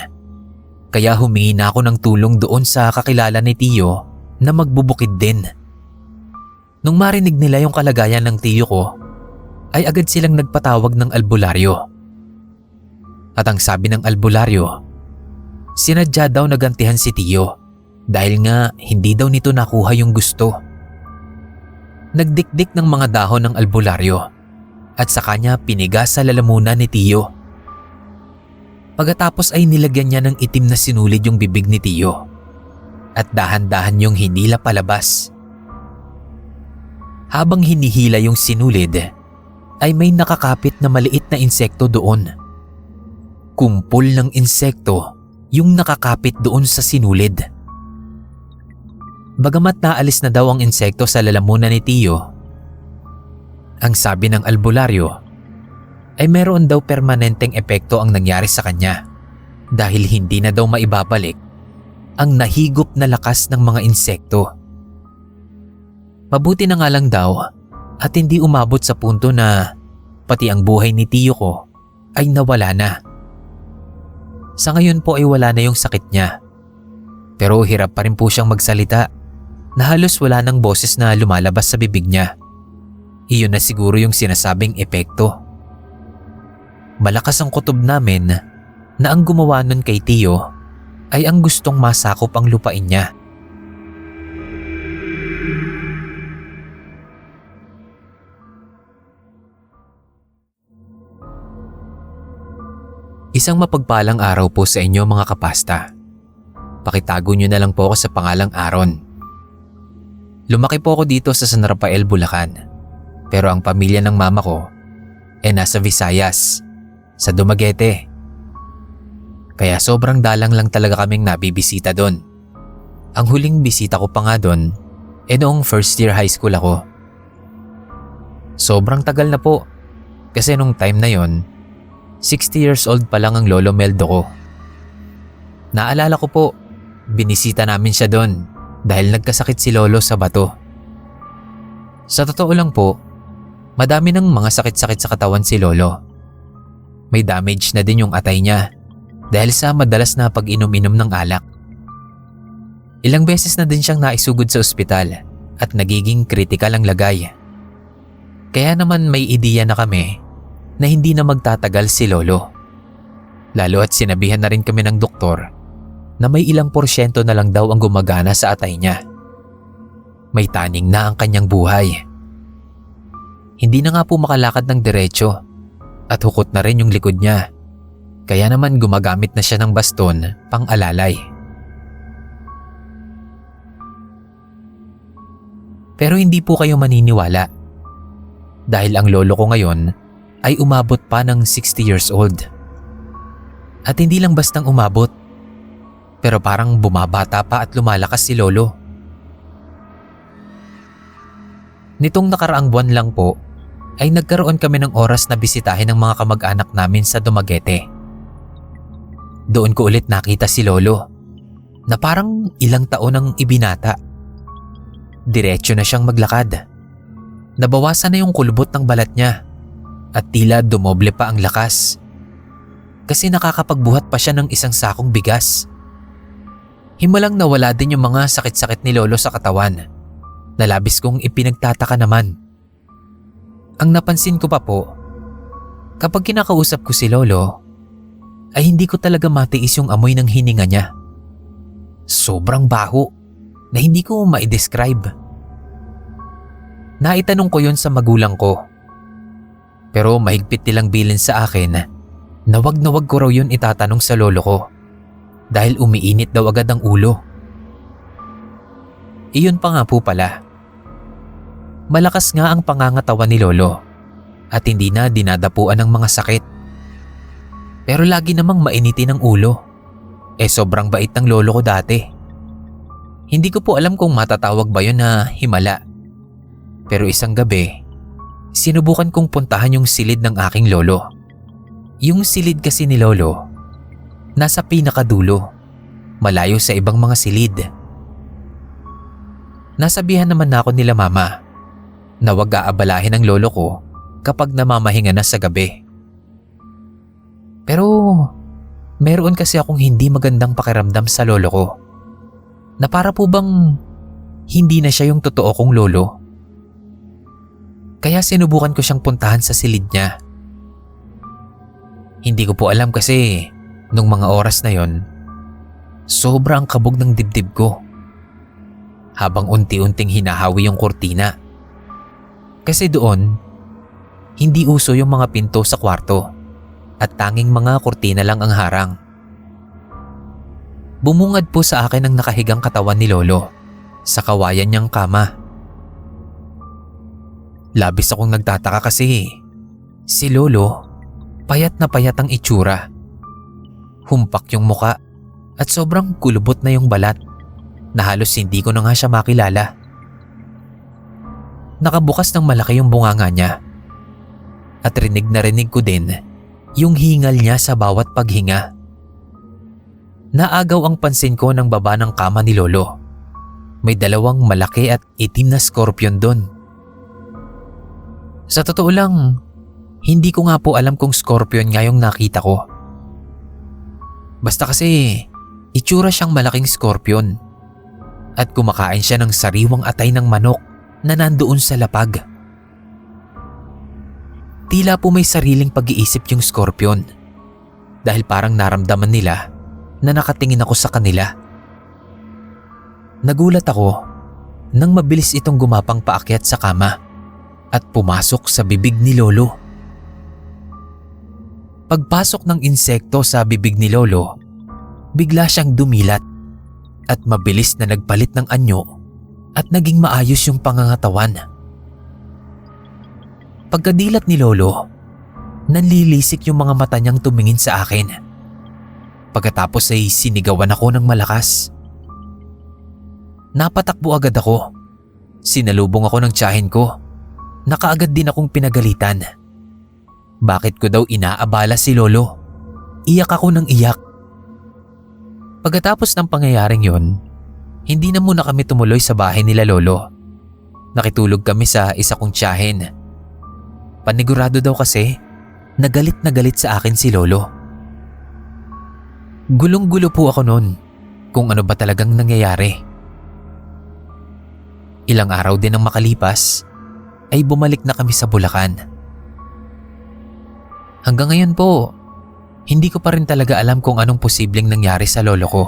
Kaya humingi na ako ng tulong doon sa kakilala ni Tio na magbubukid din. Nung marinig nila yung kalagayan ng Tio ko, ay agad silang nagpatawag ng albularyo. At ang sabi ng albularyo, sinadya daw nagantihan si Tio dahil nga hindi daw nito nakuha yung gusto. Nagdikdik ng mga dahon ng albularyo at sa kanya piniga sa lalamunan ni Tio. Pagkatapos ay nilagyan niya ng itim na sinulid yung bibig ni Tio at dahan-dahan yung hinila palabas. Habang hinihila yung sinulid, ay may nakakapit na maliit na insekto doon. Kumpol ng insekto yung nakakapit doon sa sinulid. Bagamat naalis na daw ang insekto sa lalamunan ni Tio, ang sabi ng albularyo ay meron daw permanenteng epekto ang nangyari sa kanya dahil hindi na daw maibabalik ang nahigop na lakas ng mga insekto. Mabuti na nga lang daw at hindi umabot sa punto na pati ang buhay ni Tio ko ay nawala na. Sa ngayon po ay wala na yung sakit niya. Pero hirap pa rin po siyang magsalita na halos wala ng boses na lumalabas sa bibig niya. Iyon na siguro yung sinasabing epekto. Malakas ang kutob namin na ang gumawa nun kay Tio ay ang gustong masakop ang lupain niya. Isang mapagpalang araw po sa inyo mga kapasta. Pakitago nyo na lang po ako sa pangalang Aaron. Lumaki po ako dito sa San Rafael, Bulacan. Pero ang pamilya ng mama ko ay nasa Visayas, sa Dumaguete. Kaya sobrang dalang lang talaga kaming nabibisita doon. Ang huling bisita ko pa nga doon noong first year high school ako. Sobrang tagal na po kasi nung time na yon 60 years old pa lang ang lolo Meldo ko. Naalala ko po, binisita namin siya doon dahil nagkasakit si lolo sa bato. Sa totoo lang po, madami ng mga sakit-sakit sa katawan si lolo. May damage na din yung atay niya dahil sa madalas na pag-inom-inom ng alak. Ilang beses na din siyang naisugod sa ospital at nagiging critical ang lagay. Kaya naman may ideya na kami na hindi na magtatagal si lolo. Lalo at sinabihan na rin kami ng doktor na may ilang porsyento na lang daw ang gumagana sa atay niya. May taning na ang kanyang buhay. Hindi na nga po makalakad ng diretso at hukot na rin yung likod niya. Kaya naman gumagamit na siya ng baston pang-alalay. Pero hindi po kayo maniniwala dahil ang lolo ko ngayon ay umabot pa ng 60 years old. At hindi lang bastang umabot, pero parang bumabata pa at lumalakas si lolo. Nitong nakaraang buwan lang po ay nagkaroon kami ng oras na bisitahin ng mga kamag-anak namin sa Dumaguete. Doon ko ulit nakita si lolo na parang ilang taon ang ibinata. Diretso na siyang maglakad. Nabawasan na yung kulbot ng balat niya at tila dumoble pa ang lakas. Kasi nakakapagbuhat pa siya ng isang sakong bigas. Himalang nawala din yung mga sakit-sakit ni lolo sa katawan na labis kong ipinagtataka naman. Ang napansin ko pa po, kapag kinakausap ko si lolo, ay hindi ko talaga matiis yung amoy ng hininga niya. Sobrang baho na hindi ko ma-describe. Naitanong ko yun sa magulang ko. Pero mahigpit nilang bilin sa akin na wag ko raw yun itatanong sa lolo ko dahil umiinit daw agad ang ulo. Iyon pa nga po pala. Malakas nga ang pangangatawan ni lolo at hindi na dinadapuan ng mga sakit. Pero lagi namang mainitin ang ulo. Sobrang bait ng lolo ko dati. Hindi ko po alam kung matatawag ba yun na himala. Pero isang gabi, sinubukan kong puntahan yung silid ng aking lolo. Yung silid kasi ni lolo, nasa pinakadulo, malayo sa ibang mga silid. Nasabihan naman na ako nila mama na wag aabalahin ang lolo ko kapag namamahinga na sa gabi. Pero meron kasi akong hindi magandang pakiramdam sa lolo ko na para po bang hindi na siya yung totoo kong lolo. Kaya sinubukan ko siyang puntahan sa silid niya. Hindi ko po alam kasi nung mga oras na yon, sobrang kabog ng dibdib ko habang unti-unting hinahawi yung kurtina. Kasi doon, hindi uso yung mga pinto sa kwarto at tanging mga kurtina lang ang harang. Bumungad po sa akin ang nakahigang katawan ni lolo sa kawayan niyang kama. Labis akong nagtataka kasi si lolo payat na payat ang itsura. Humpak yung muka at sobrang kulubot na yung balat na halos hindi ko na nga siya makilala. Nakabukas ng malaki yung bunganga niya at rinig na rinig ko din yung hingal niya sa bawat paghinga. Naagaw ang pansin ko ng baba ng kama ni lolo. May dalawang malaki at itim na scorpion doon. Sa totoo lang, hindi ko nga po alam kung scorpion nga yung nakita ko. Basta kasi itsura siyang malaking scorpion at kumakain siya ng sariwang atay ng manok na nandoon sa lapag. Tila po may sariling pag-iisip yung scorpion dahil parang naramdaman nila na nakatingin ako sa kanila. Nagulat ako nang mabilis itong gumapang paakyat sa kama at pumasok sa bibig ni lolo. Pagpasok ng insekto sa bibig ni lolo, bigla siyang dumilat at mabilis na nagpalit ng anyo at naging maayos yung pangangatawan. Pagkadilat ni lolo, Nanlilisik yung mga mata niyang tumingin sa akin. Pagkatapos ay sinigawan ako ng malakas. Napatakbo agad ako. Sinalubong ako ng tiyahin ko. Nakaagad din akong pinagalitan. Bakit ko daw inaabala si Lolo? Iyak ako ng iyak. Pagkatapos ng pangyayaring yon, hindi na muna kami tumuloy sa bahay nila Lolo. Nakitulog kami sa isa kong tiyahin. Panigurado daw kasi na galit sa akin si Lolo. Gulong-gulo po ako noon kung ano ba talagang nangyayari. Ilang araw din ang makalipas ay bumalik na kami sa Bulacan. Hanggang ngayon po, hindi ko pa rin talaga alam kung anong posibleng nangyari sa lolo ko.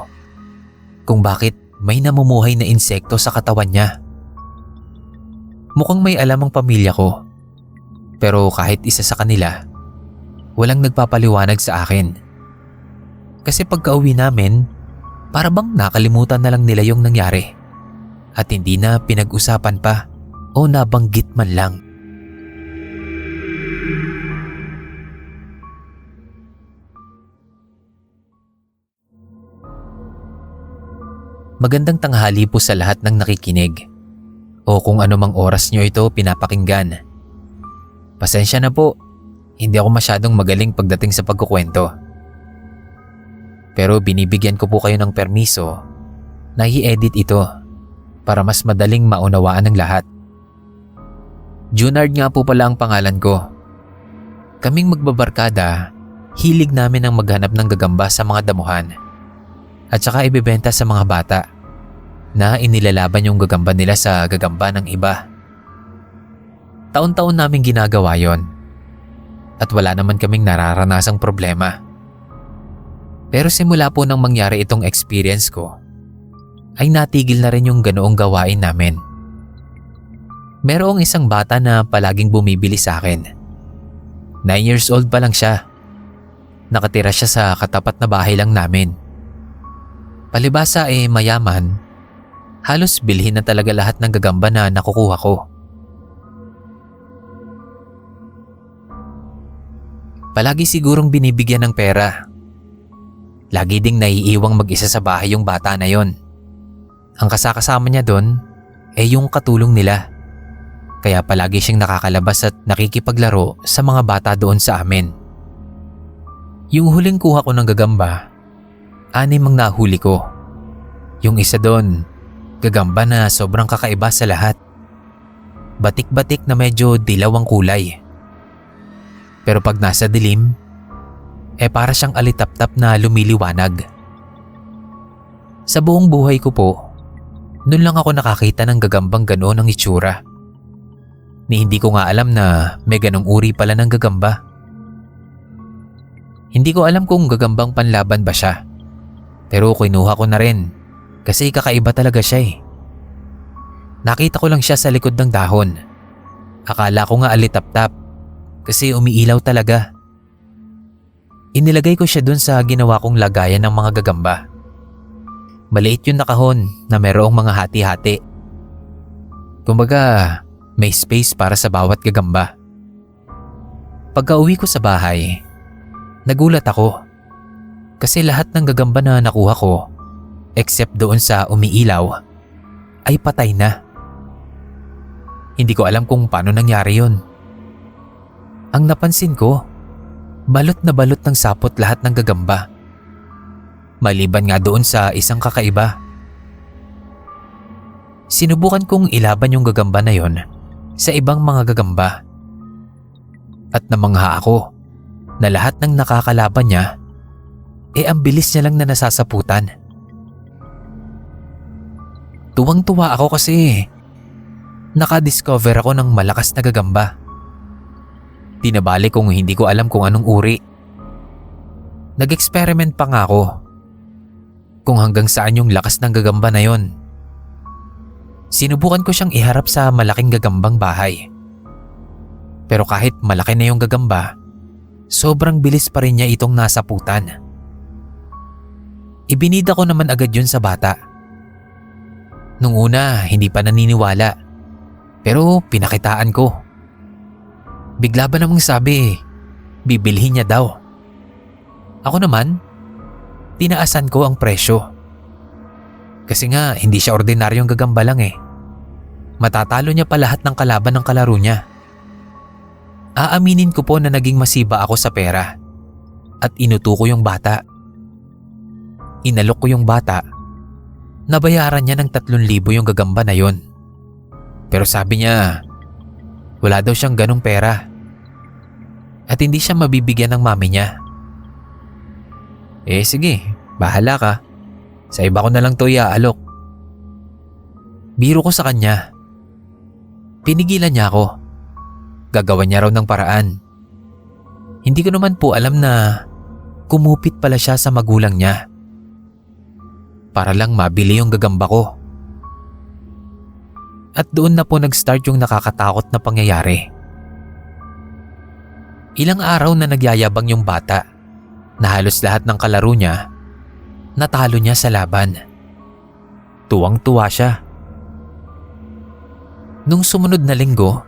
Kung bakit may namumuhay na insekto sa katawan niya. Mukhang may alam ang pamilya ko. Pero kahit isa sa kanila, walang nagpapaliwanag sa akin. Kasi pagka-uwi namin, para bang nakalimutan na lang nila yung nangyari. At hindi na pinag-usapan pa o nabanggit man lang. Magandang tanghali po sa lahat ng nakikinig o kung anumang oras nyo ito pinapakinggan. Pasensya na po, hindi ako masyadong magaling pagdating sa pagkukwento. Pero binibigyan ko po kayo ng permiso na i-edit ito para mas madaling maunawaan ng lahat. Junard nga po pala ang pangalan ko. Kaming magbabarkada, hilig namin ang maghanap ng gagamba sa mga damuhan at saka ibebenta sa mga bata na inilalaban yung gagamba nila sa gagamba ng iba. Taon-taon namin ginagawa yon at wala naman kaming nararanasang problema. Pero simula po nang mangyari itong experience ko, ay natigil na rin yung ganoong gawain namin. Merong isang bata na palaging bumibili sa akin. 9 years old pa lang siya. Nakatira siya sa katapat na bahay lang namin. Palibasa mayaman, halos bilhin na talaga lahat ng gagamba na nakukuha ko. Palagi sigurong binibigyan ng pera. Lagi ding naiiwang mag-isa sa bahay yung bata na yon. Ang kasakasama niya doon ay yung katulong nila. Kaya palagi siyang nakakalabas at nakikipaglaro sa mga bata doon sa amin. Yung huling kuha ko ng gagamba, 6 ang nahuli ko. Yung isa doon, gagamba na sobrang kakaiba sa lahat. Batik-batik na medyo dilaw ang kulay. Pero pag nasa dilim, para siyang alitap-tap na lumiliwanag. Sa buong buhay ko po, noon lang ako nakakita ng gagambang ganoon ang itsura. Ni hindi ko nga alam na may ganong uri pala ng gagamba. Hindi ko alam kung gagambang panlaban ba siya. Pero kinuha ko na rin kasi kakaiba talaga siya . Nakita ko lang siya sa likod ng dahon. Akala ko nga alitap-tap kasi umiilaw talaga. Inilagay ko siya dun sa ginawa kong lagayan ng mga gagamba. Maliit yung nakahon na mayroong mga hati-hati. Kumbaga, may space para sa bawat gagamba. Pagka-uwi ko sa bahay, nagulat ako. Kasi lahat ng gagamba na nakuha ko, except doon sa umiilaw, ay patay na. Hindi ko alam kung paano nangyari yun. Ang napansin ko, balot na balot ng sapot lahat ng gagamba. Maliban nga doon sa isang kakaiba. Sinubukan kong ilaban yung gagamba na yon sa ibang mga gagamba. At namangha ako na lahat ng nakakalaban niya ang bilis niya lang na nasasaputan. Tuwang-tuwa ako kasi nakadiscover ako ng malakas na gagamba. Tinabali kung hindi ko alam kung anong uri. Nag-experiment pa nga ako kung hanggang saan yung lakas ng gagamba na yon. Sinubukan ko siyang iharap sa malaking gagambang bahay. Pero kahit malaki na yung gagamba, sobrang bilis pa rin niya itong nasaputan. Ibinida ko naman agad yun sa bata. Nung una, hindi pa naniniwala. Pero pinakitaan ko. Bigla ba namang sabi, bibilhin niya daw. Ako naman, tinaasan ko ang presyo. Kasi nga hindi siya ordinaryong gagamba lang eh. Matatalo niya pa lahat ng kalaban ng kalaro niya. Aaminin ko po na naging masiba ako sa pera at inuto ko yung bata. Inalok ko yung bata. Nabayaran niya ng 3,000 yung gagamba na yon. Pero sabi niya, wala daw siyang ganong pera at hindi siya mabibigyan ng mami niya. Sige, bahala ka. Sa iba ko na lang to iaalok. Biro ko sa kanya. Pinigilan niya ako. Gagawan niya raw ng paraan. Hindi ko naman po alam na kumupit pala siya sa magulang niya para lang mabili yung gagamba ko. At doon na po nag-start yung nakakatakot na pangyayari. Ilang araw na nagyayabang yung bata na halos lahat ng kalaro niya natalo niya sa laban. Tuwang-tuwa siya. Nung sumunod na linggo,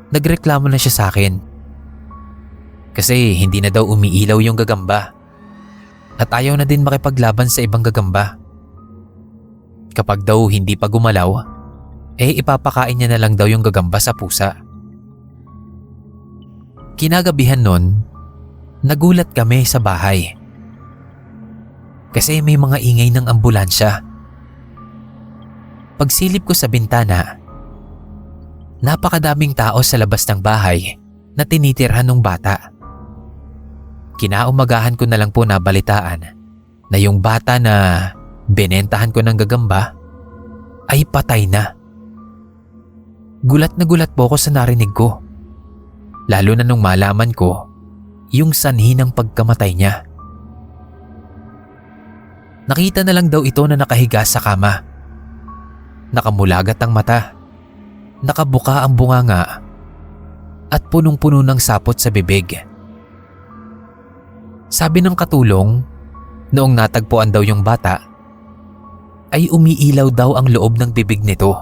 nagreklamo na siya sa akin. Kasi hindi na daw umiilaw yung gagamba at ayaw na din makipaglaban sa ibang gagamba. Kapag daw hindi pa gumalaw, ipapakain niya na lang daw yung gagamba sa pusa. Kinagabihan nun, nagulat kami sa bahay. Kasi may mga ingay ng ambulansya. Pagsilip ko sa bintana, napakadaming tao sa labas ng bahay na tinitirhan ng bata. Kinaumagahan ko na lang po nabalitaan na yung bata na binentahan ko ng gagamba ay patay na. Gulat na gulat po ako sa narinig ko. Lalo na nung malaman ko yung sanhi ng pagkamatay niya. Nakita na lang daw ito na nakahiga sa kama. Nakamulagat ang mata, nakabuka ang bunganga at punong-puno ng sapot sa bibig. Sabi ng katulong, noong natagpuan daw yung bata, ay umiilaw daw ang loob ng bibig nito.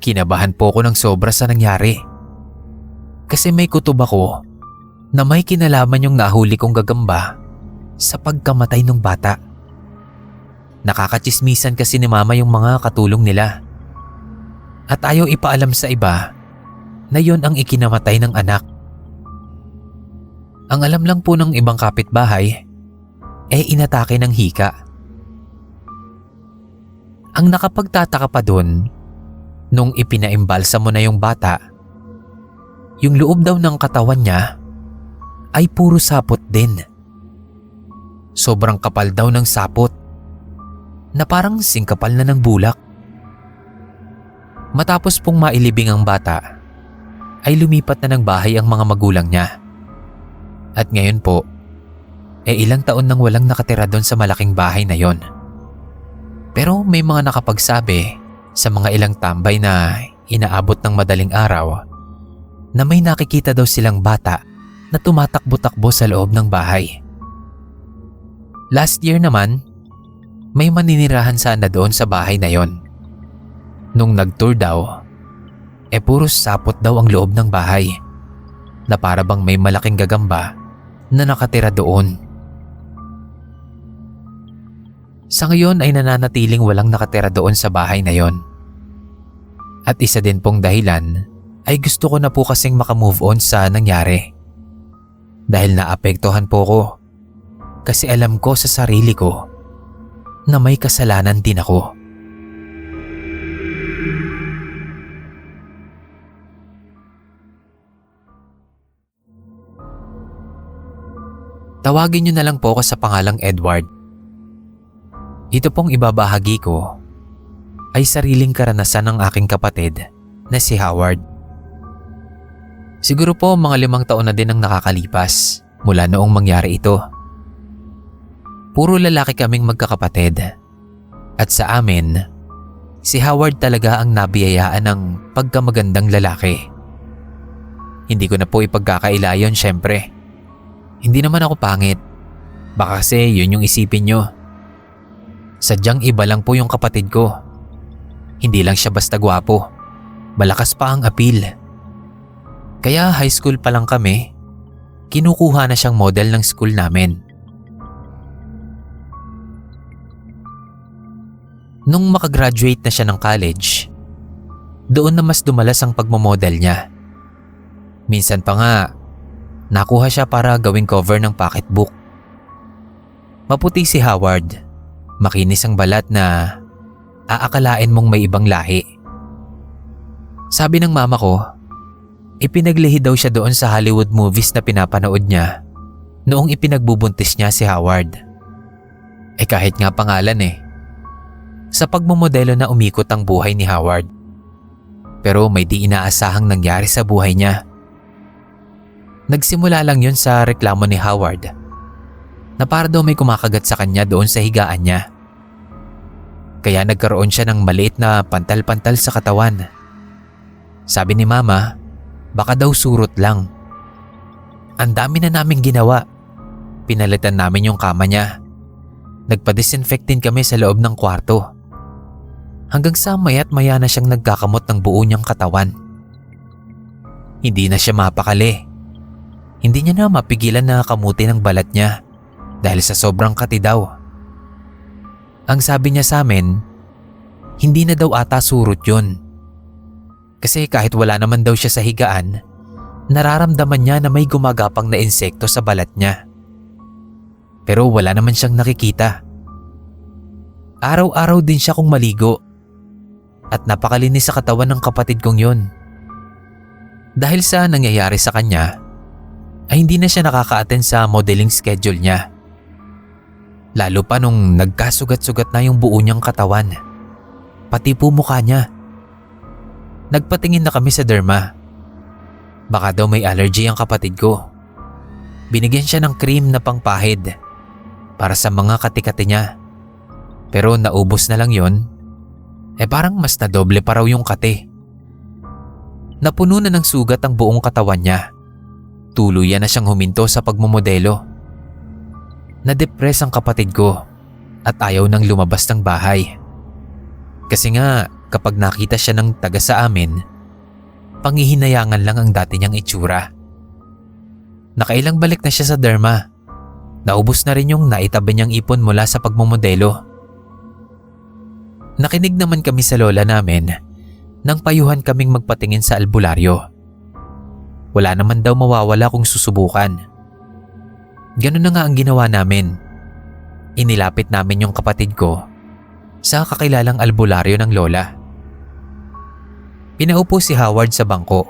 Kinabahan po ako ng sobra sa nangyari. Kasi may kutob ako na may kinalaman yung nahuli kong gagamba sa pagkamatay ng bata. Nakakatsismisan kasi ni mama yung mga katulong nila. At ayaw ipaalam sa iba na yon ang ikinamatay ng anak. Ang alam lang po ng ibang kapitbahay, inatake ng hika. Ang nakapagtataka pa dun, nung ipinaimbalsa mo na yung bata, yung loob daw ng katawan niya ay puro sapot din. Sobrang kapal daw ng sapot na parang singkapal na ng bulak. Matapos pong mailibing ang bata, ay lumipat na ng bahay ang mga magulang niya. At ngayon po, ilang taon nang walang nakatira doon sa malaking bahay na yon. Pero may mga nakapagsabi sa mga ilang tambay na inaabot ng madaling araw na may nakikita daw silang bata na tumatakbo-takbo sa loob ng bahay. Last year naman, may maninirahan sana doon sa bahay na yon. Nung nag-tour daw, puro sapot daw ang loob ng bahay na para bang may malaking gagamba na nakatira doon. Sa ngayon ay nananatiling walang nakatira doon sa bahay na yon. At isa din pong dahilan ay gusto ko na po kasing makamove on sa nangyari. Dahil naapektuhan po ko kasi alam ko sa sarili ko na may kasalanan din ako. Tawagin niyo na lang po ako sa pangalang Edward. Ito pong ibabahagi ko ay sariling karanasan ng aking kapatid na si Howard. Siguro po mga 5 taon na din ang nakakalipas mula noong mangyari ito. Puro lalaki kaming magkakapatid at sa amin, si Howard talaga ang nabiyayaan ng pagkamagandang lalaki. Hindi ko na po ipagkakaila yon syempre. Hindi naman ako pangit. Baka kasi yun yung isipin nyo. Sadyang iba lang po yung kapatid ko. Hindi lang siya basta gwapo. Malakas pa ang appeal. Kaya high school pa lang kami kinukuha na siyang model ng school namin. Nung makagraduate na siya ng college, doon na mas dumalas ang pagmamodel niya. Minsan pa nga, nakuha siya para gawing cover ng pocketbook. Maputi si Howard, makinis ang balat na aakalain mong may ibang lahi. Sabi ng mama ko, ipinaglihi daw siya doon sa Hollywood movies na pinapanood niya noong ipinagbubuntis niya si Howard. Kahit nga pangalan sa pagmamodelo na umikot ang buhay ni Howard. Pero may di inaasahang nangyari sa buhay niya. Nagsimula lang yun sa reklamo ni Howard na para daw may kumakagat sa kanya doon sa higaan niya. Kaya nagkaroon siya ng maliit na pantal-pantal sa katawan. Sabi ni mama, baka daw surot lang. Ang dami na naming ginawa. Pinalitan namin yung kama niya. Nagpa-disinfect din kami sa loob ng kwarto. Hanggang sa maya't maya na siyang nagkakamot ng buo niyang katawan. Hindi na siya mapakali. Hindi niya na mapigilan na kamuti ng balat niya dahil sa sobrang kati daw. Ang sabi niya sa amin, hindi na daw ata surot yun. Kasi kahit wala naman daw siya sa higaan, nararamdaman niya na may gumagapang na insekto sa balat niya. Pero wala naman siyang nakikita. Araw-araw din siya kung maligo at napakalinis sa katawan ng kapatid kong yun. Dahil sa nangyayari sa kanya, ay hindi na siya nakaka-attend sa modeling schedule niya. Lalo pa nung nagkasugat-sugat na yung buo niyang katawan. Pati po mukha niya. Nagpatingin na kami sa derma. Baka daw may allergy ang kapatid ko. Binigyan siya ng cream na pangpahid para sa mga kati-kati niya. Pero naubos na lang yon. Parang mas na doble pa raw yung kati. Napuno na ng sugat ang buong katawan niya. Tuluyan na siyang huminto sa pagmomodelo. Na-depress ang kapatid ko at ayaw nang lumabas ng bahay. Kasi nga kapag nakita siya ng taga sa amin, panghihinayangan lang ang dati niyang itsura. Nakailang balik na siya sa derma. Naubos na rin yung naitabi niyang ipon mula sa pagmomodelo. Nakinig naman kami sa lola namin nang payuhan kaming magpatingin sa albularyo. Wala naman daw mawawala kung susubukan. Ganun na nga ang ginawa namin. Inilapit namin yung kapatid ko sa kakilalang albularyo ng lola. Pinaupo si Howard sa bangko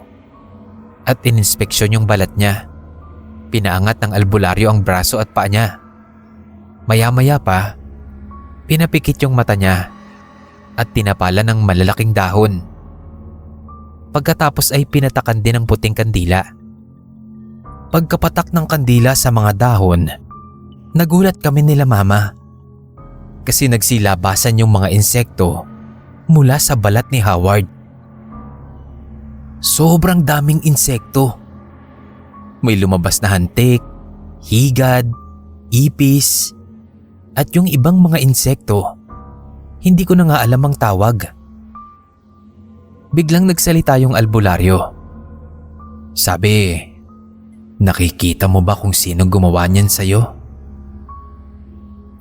at ininspeksyon yung balat niya. Pinaangat ng albularyo ang braso at paa niya. Maya-maya pa, pinapikit yung mata niya at tinapala ng malalaking dahon. Pagkatapos ay pinatakan din ng puting kandila. Pagkapatak ng kandila sa mga dahon, nagulat kami nila mama. Kasi nagsilabasan yung mga insekto mula sa balat ni Howard. Sobrang daming insekto. May lumabas na hantik, higad, ipis, at yung ibang mga insekto. Hindi ko na nga alam ang tawag. Biglang nagsalita yung albularyo. Sabi, nakikita mo ba kung sinong gumawa niyan sa'yo?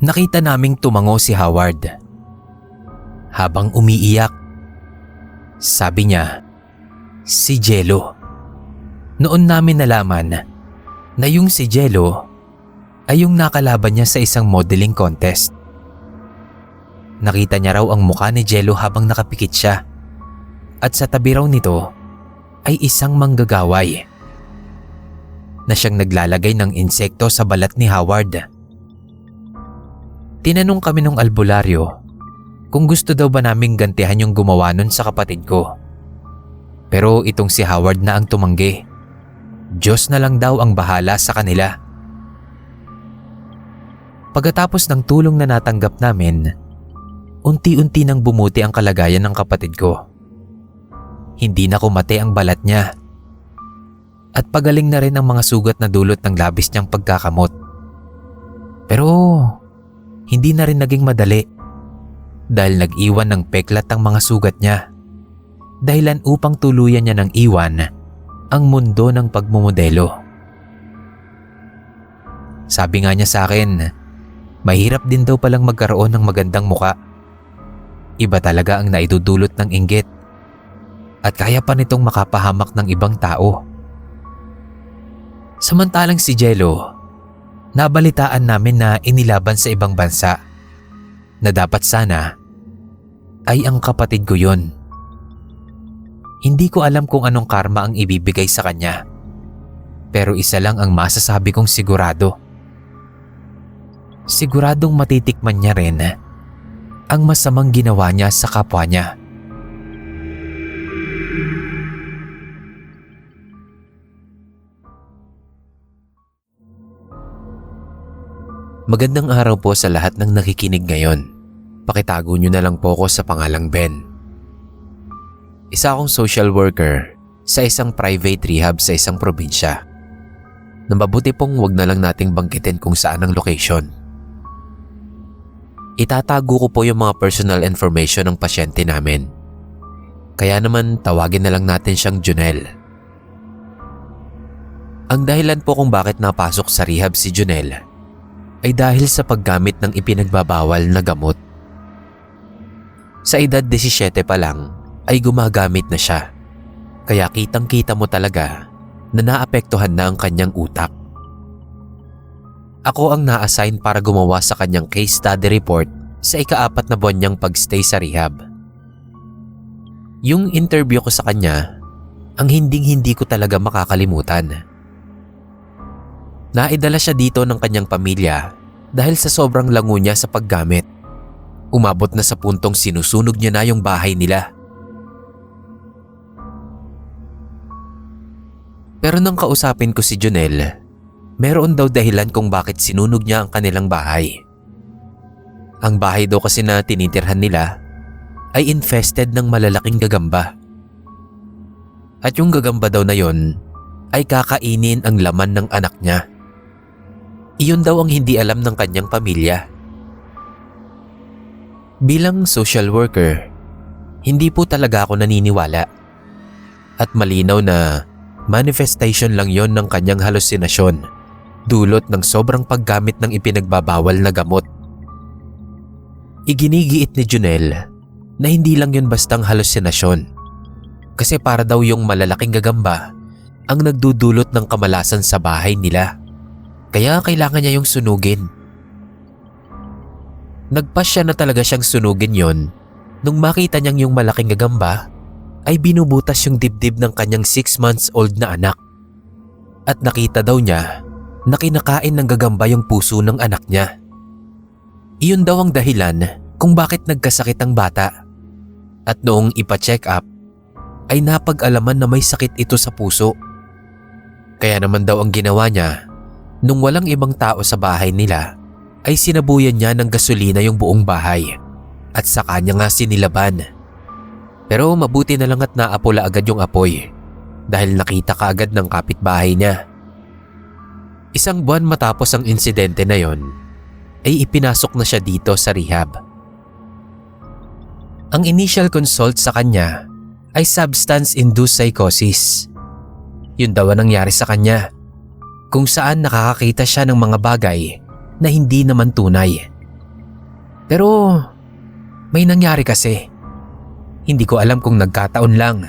Nakita naming tumango si Howard. Habang umiiyak, sabi niya, si Jello. Noon namin nalaman na yung si Jello ay yung nakalaban niya sa isang modeling contest. Nakita niya raw ang mukha ni Jello habang nakapikit siya. At sa tabi raw nito ay isang manggagaway na siyang naglalagay ng insekto sa balat ni Howard. Tinanong kami ng albularyo kung gusto daw ba naming gantihan yung gumawa nun sa kapatid ko. Pero itong si Howard na ang tumanggi. Diyos na lang daw ang bahala sa kanila. Pagkatapos ng tulong na natanggap namin, unti-unti nang bumuti ang kalagayan ng kapatid ko. Hindi na kumate ang balat niya. At pagaling na rin ang mga sugat na dulot ng labis niyang pagkakamot. Pero hindi na rin naging madali dahil nag-iwan ng peklat ang mga sugat niya. Dahilan upang tuluyan niya ng iwan ang mundo ng pagmumodelo. Sabi nga niya sa akin, mahirap din daw palang magkaroon ng magandang muka. Iba talaga ang naidudulot ng inggit at kaya pa nitong makapahamak ng ibang tao. Samantalang si Jello, nabalitaan namin na inilaban sa ibang bansa na dapat sana ay ang kapatid ko yun. Hindi ko alam kung anong karma ang ibibigay sa kanya, pero isa lang ang masasabi kong sigurado. Siguradong matitikman niya rin ang masamang ginawa niya sa kapwa niya. Magandang araw po sa lahat ng nakikinig ngayon. Pakitago niyo na lang po ako sa pangalang Ben. Isa akong social worker sa isang private rehab sa isang probinsya. Mabuti pong wag na lang nating banggitin kung saan ang location. Itatago ko po yung mga personal information ng pasyente namin. Kaya naman tawagin na lang natin siyang Junel. Ang dahilan po kung bakit napasok sa rehab si Junel ay dahil sa paggamit ng ipinagbabawal na gamot. Sa edad 17 pa lang ay gumagamit na siya. Kaya kitang-kita mo talaga na naapektuhan na ang kanyang utak. Ako ang na-assign para gumawa sa kanyang case study report sa ika-4 na buwan niyang pagstay sa rehab. Yung interview ko sa kanya, ang hinding-hindi ko talaga makakalimutan. Naidala siya dito ng kanyang pamilya dahil sa sobrang lango niya sa paggamit. Umabot na sa puntong sinusunog niya na yung bahay nila. Pero nang kausapin ko si Junel, meron daw dahilan kung bakit sinunog niya ang kanilang bahay. Ang bahay daw kasi na tinitirhan nila ay infested ng malalaking gagamba. At yung gagamba daw na yon ay kakainin ang laman ng anak niya. Iyon daw ang hindi alam ng kanyang pamilya. Bilang social worker, hindi po talaga ako naniniwala. At malinaw na manifestation lang yon ng kanyang halusinasyon, dulot ng sobrang paggamit ng ipinagbabawal na gamot. Iginigiit ni Junel na hindi lang yon bastang halusinasyon, kasi para daw yung malalaking gagamba ang nagdudulot ng kamalasan sa bahay nila. Kaya kailangan niya yung sunugin. Nagpasya na talaga siyang sunugin yon nung makita niyang yung malaking gagamba ay binubutas yung dibdib ng kanyang 6 months old na anak. At nakita daw niya na kinakain ng gagamba yung puso ng anak niya. Iyon daw ang dahilan kung bakit nagkasakit ang bata. At noong ipa-check up ay napag-alaman na may sakit ito sa puso. Kaya naman daw ang ginawa niya, nung walang ibang tao sa bahay nila, ay sinabuyan niya ng gasolina yung buong bahay at saka niya nga sinilaban. Pero mabuti na lang at naapula agad yung apoy dahil nakita kaagad ng kapitbahay niya. 1 buwan matapos ang insidente na yon, ay ipinasok na siya dito sa rehab. Ang initial consult sa kanya ay substance-induced psychosis. Yun daw ang nangyari sa kanya, kung saan nakakakita siya ng mga bagay na hindi naman tunay. Pero may nangyari kasi. Hindi ko alam kung nagkataon lang.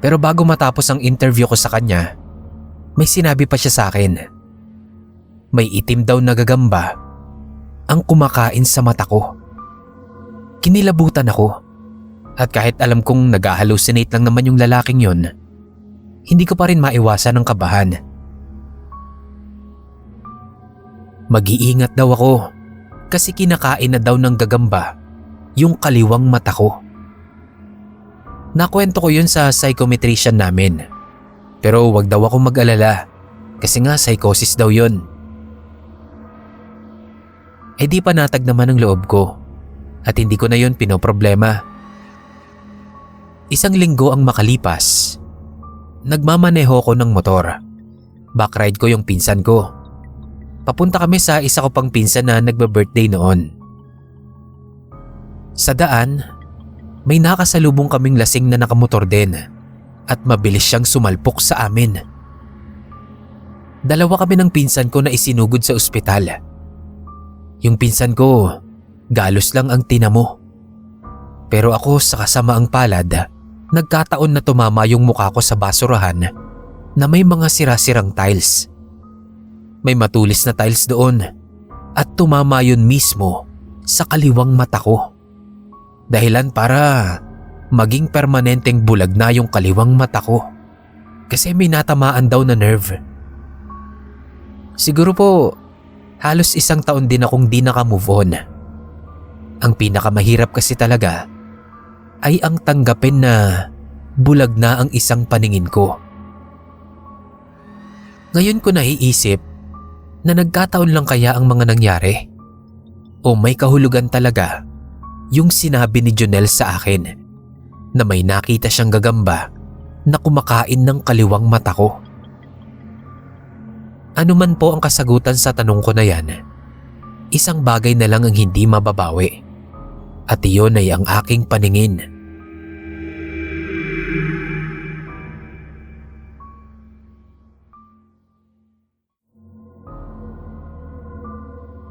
Pero bago matapos ang interview ko sa kanya, may sinabi pa siya sa akin. May itim daw na gagamba ang kumakain sa mata ko. Kinilabutan ako. At kahit alam kong nag-hallucinate lang naman yung lalaking yun, hindi ko pa rin maiwasan ang kabahan. Mag-iingat daw ako kasi kinakain na daw ng gagamba yung kaliwang mata ko. Nakwento ko yun sa psychometrician namin. Pero wag daw ako mag-alala kasi nga psychosis daw yun. Eh di panatag naman ang loob ko at hindi ko na yun pinoproblema. 1 linggo ang makalipas. Nagmamaneho ko ng motor. Backride ko yung pinsan ko. Papunta kami sa isa ko pang pinsan na nagba-birthday noon. Sa daan, may nakasalubong kaming lasing na nakamotor din at mabilis siyang sumalpok sa amin. Dalawa kami ng pinsan ko na isinugod sa ospital. Yung pinsan ko, galos lang ang tinamo. Pero ako sa kasamaang palad, nagkataon na tumama yung mukha ko sa basurahan na may mga sira-sirang tiles. May matulis na tiles doon at tumama yun mismo sa kaliwang mata ko. Dahilan para maging permanenteng bulag na yung kaliwang mata ko kasi may natamaan daw na nerve. Siguro po, halos 1 taon din akong di naka-move on. Ang pinakamahirap kasi talaga ay ang tanggapin na bulag na ang isang paningin ko. Ngayon ko naiisip na nagkataon lang kaya ang mga nangyari o may kahulugan talaga yung sinabi ni Jonel sa akin na may nakita siyang gagamba na kumakain ng kaliwang mata ko. Ano man po ang kasagutan sa tanong ko na yan, isang bagay na lang ang hindi mababawi at iyon ay ang aking paningin.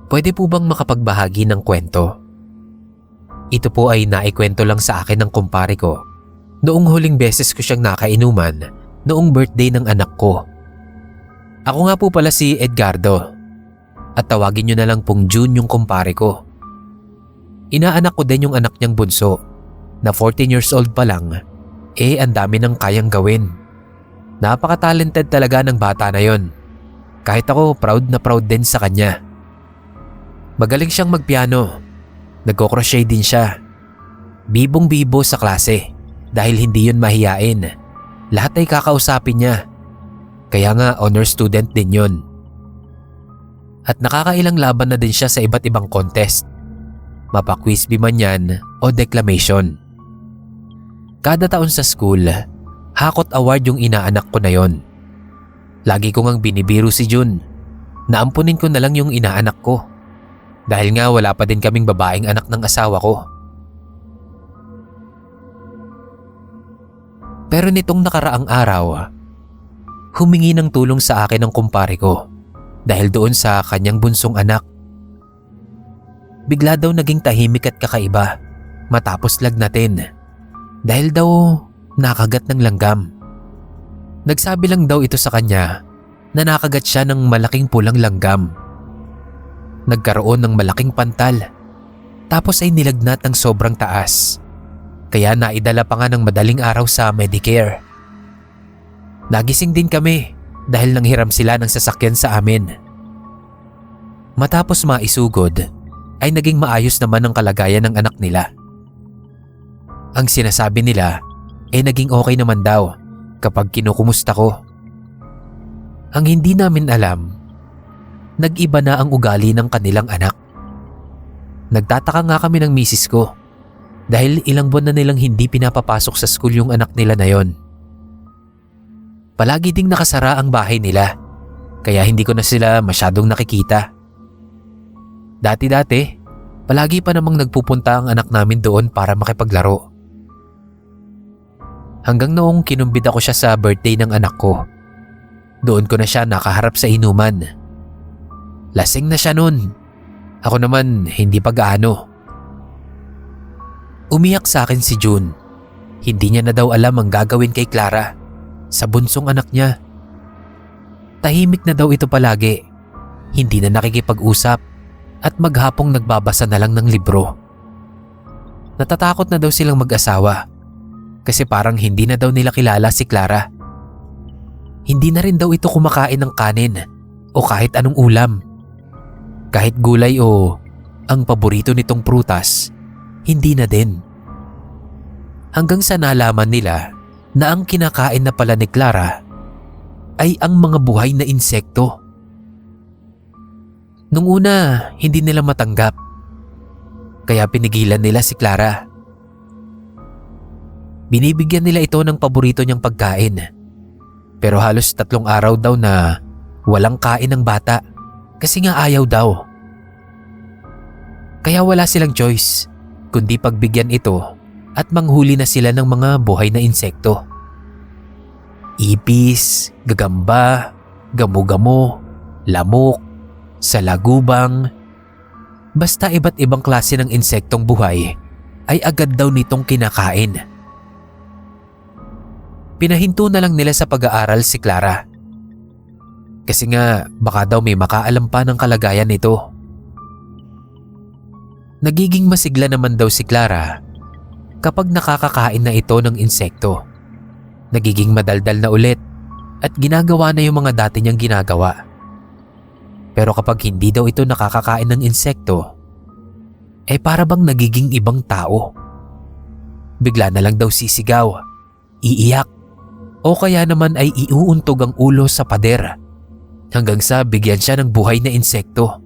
Pwede po bang makapagbahagi ng kwento? Ito po ay naikwento lang sa akin ng kumpare ko noong huling beses ko siyang nakainuman noong birthday ng anak ko. Ako nga po pala si Edgardo at tawagin niyo na lang pong June yung kumpare ko. Inaanak ko din yung anak niyang bunso na 14 years old pa lang, ang dami nang kayang gawin. Napaka-talented talaga ng bata na yon. Kahit ako proud na proud din sa kanya. Magaling siyang magpiano, nagko-crochet din siya. Bibong-bibo sa klase dahil hindi yun mahiyain. Lahat ay kakausapin niya. Kaya nga honor student din yun. At nakakailang laban na din siya sa iba't ibang contest. Mapa-quiz bee man yan o declamation. Kada taon sa school, hakot award yung inaanak ko na yon. Lagi ko ngang binibiro si June. Naampunin ko na lang yung inaanak ko. Dahil nga wala pa din kaming babaeng anak ng asawa ko. Pero nitong nakaraang araw, humingi ng tulong sa akin ng kumpare ko dahil doon sa kanyang bunsong anak. Bigla daw naging tahimik at kakaiba matapos lagnatin dahil daw nakagat ng langgam. Nagsabi lang daw ito sa kanya na nakagat siya ng malaking pulang langgam. Nagkaroon ng malaking pantal tapos ay nilagnat ng sobrang taas. Kaya naidala pa nga ng madaling araw sa Medicare. Nagising din kami dahil nanghiram sila ng sasakyan sa amin. Matapos maisugod ay naging maayos naman ang kalagayan ng anak nila. Ang sinasabi nila ay naging okay naman daw kapag kinukumusta ko. Ang hindi namin alam, nag-iba na ang ugali ng kanilang anak. Nagtataka nga kami ng misis ko dahil ilang buwan na nilang hindi pinapapasok sa school yung anak nila na yon. Palagi ding nakasara ang bahay nila kaya hindi ko na sila masyadong nakikita. Dati-dati, palagi pa namang nagpupunta ang anak namin doon para makipaglaro. Hanggang noong kinumbida ko siya sa birthday ng anak ko, doon ko na siya nakaharap sa inuman. Lasing na siya nun. Ako naman hindi pa gaano. Umiyak sa akin si June. Hindi niya na daw alam ang gagawin kay Clara, sa bunsong anak niya. Tahimik na daw ito palagi. Hindi na nakikipag-usap at maghapong nagbabasa na lang ng libro. Natatakot na daw silang mag-asawa kasi parang hindi na daw nila kilala si Clara. Hindi na rin daw ito kumakain ng kanin o kahit anong ulam. Kahit gulay o ang paborito nitong prutas, hindi na din. Hanggang sa nalaman nila na ang kinakain na pala ni Clara ay ang mga buhay na insekto. Nung una, hindi nila matanggap. Kaya pinigilan nila si Clara. Binibigyan nila ito ng paborito niyang pagkain. Pero halos 3 araw daw na walang kain ng bata kasi nga ayaw daw. Kaya wala silang choice kundi pagbigyan ito at manghuli na sila ng mga buhay na insekto. Ipis, gagamba, gamo-gamo, lamok, salagubang. Basta iba't ibang klase ng insektong buhay ay agad daw nitong kinakain. Pinahinto na lang nila sa pag-aaral si Clara. Kasi nga baka daw may makaalam pa ng kalagayan nito. Nagiging masigla naman daw si Clara kapag nakakakain na ito ng insekto. Nagiging madaldal na ulit at ginagawa na yung mga dati niyang ginagawa. Pero kapag hindi daw ito nakakakain ng insekto, para bang nagiging ibang tao. Bigla na lang daw sisigaw, iiyak, o kaya naman ay iuuntog ang ulo sa pader hanggang sa bigyan siya ng buhay na insekto.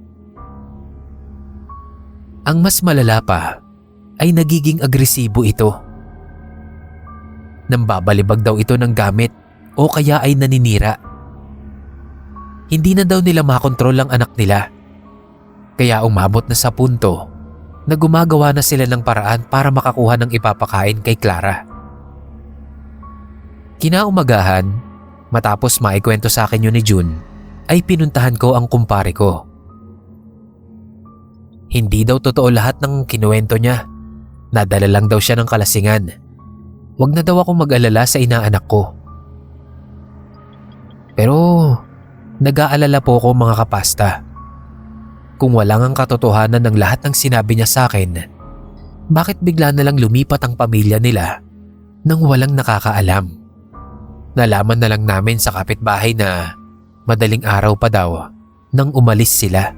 Ang mas malala pa ay nagiging agresibo ito. Nambabalibag daw ito ng gamit o kaya ay naninira. Hindi na daw nila makontrol ang anak nila. Kaya umabot na sa punto na gumagawa na sila ng paraan para makakuha ng ipapakain kay Clara. Kinaumagahan, matapos maikwento sa akin yun ni June, ay pinuntahan ko ang kumpare ko. Hindi daw totoo lahat ng kinuwento niya. Nadala lang daw siya ng kalasingan. Wag na daw ako mag-alala sa inaanak ko. Pero nag-aalala po ako mga kapasta. Kung walang ang katotohanan ng lahat ng sinabi niya sa akin, bakit bigla na lang lumipat ang pamilya nila nang walang nakakaalam? Nalaman na lang namin sa kapitbahay na madaling araw pa daw nang umalis sila.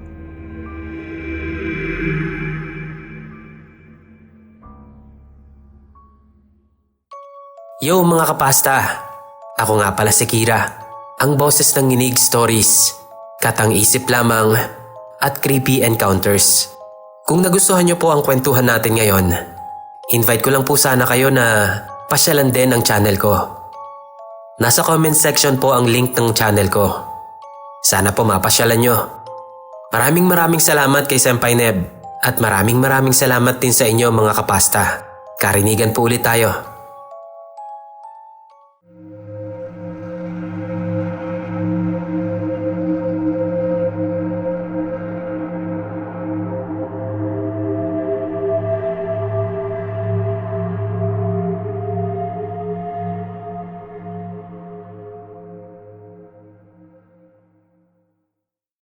Yo mga kapasta! Ako nga pala si Kira, ang boses ng Nginig Stories, katang isip lamang at creepy encounters. Kung nagustuhan niyo po ang kwentuhan natin ngayon, invite ko lang po sana kayo na pasyalan din ang channel ko. Nasa comment section po ang link ng channel ko. Sana po mapasyalan nyo. Maraming salamat kay Senpai Neb at maraming salamat din sa inyo mga kapasta. Karinigan po ulit tayo.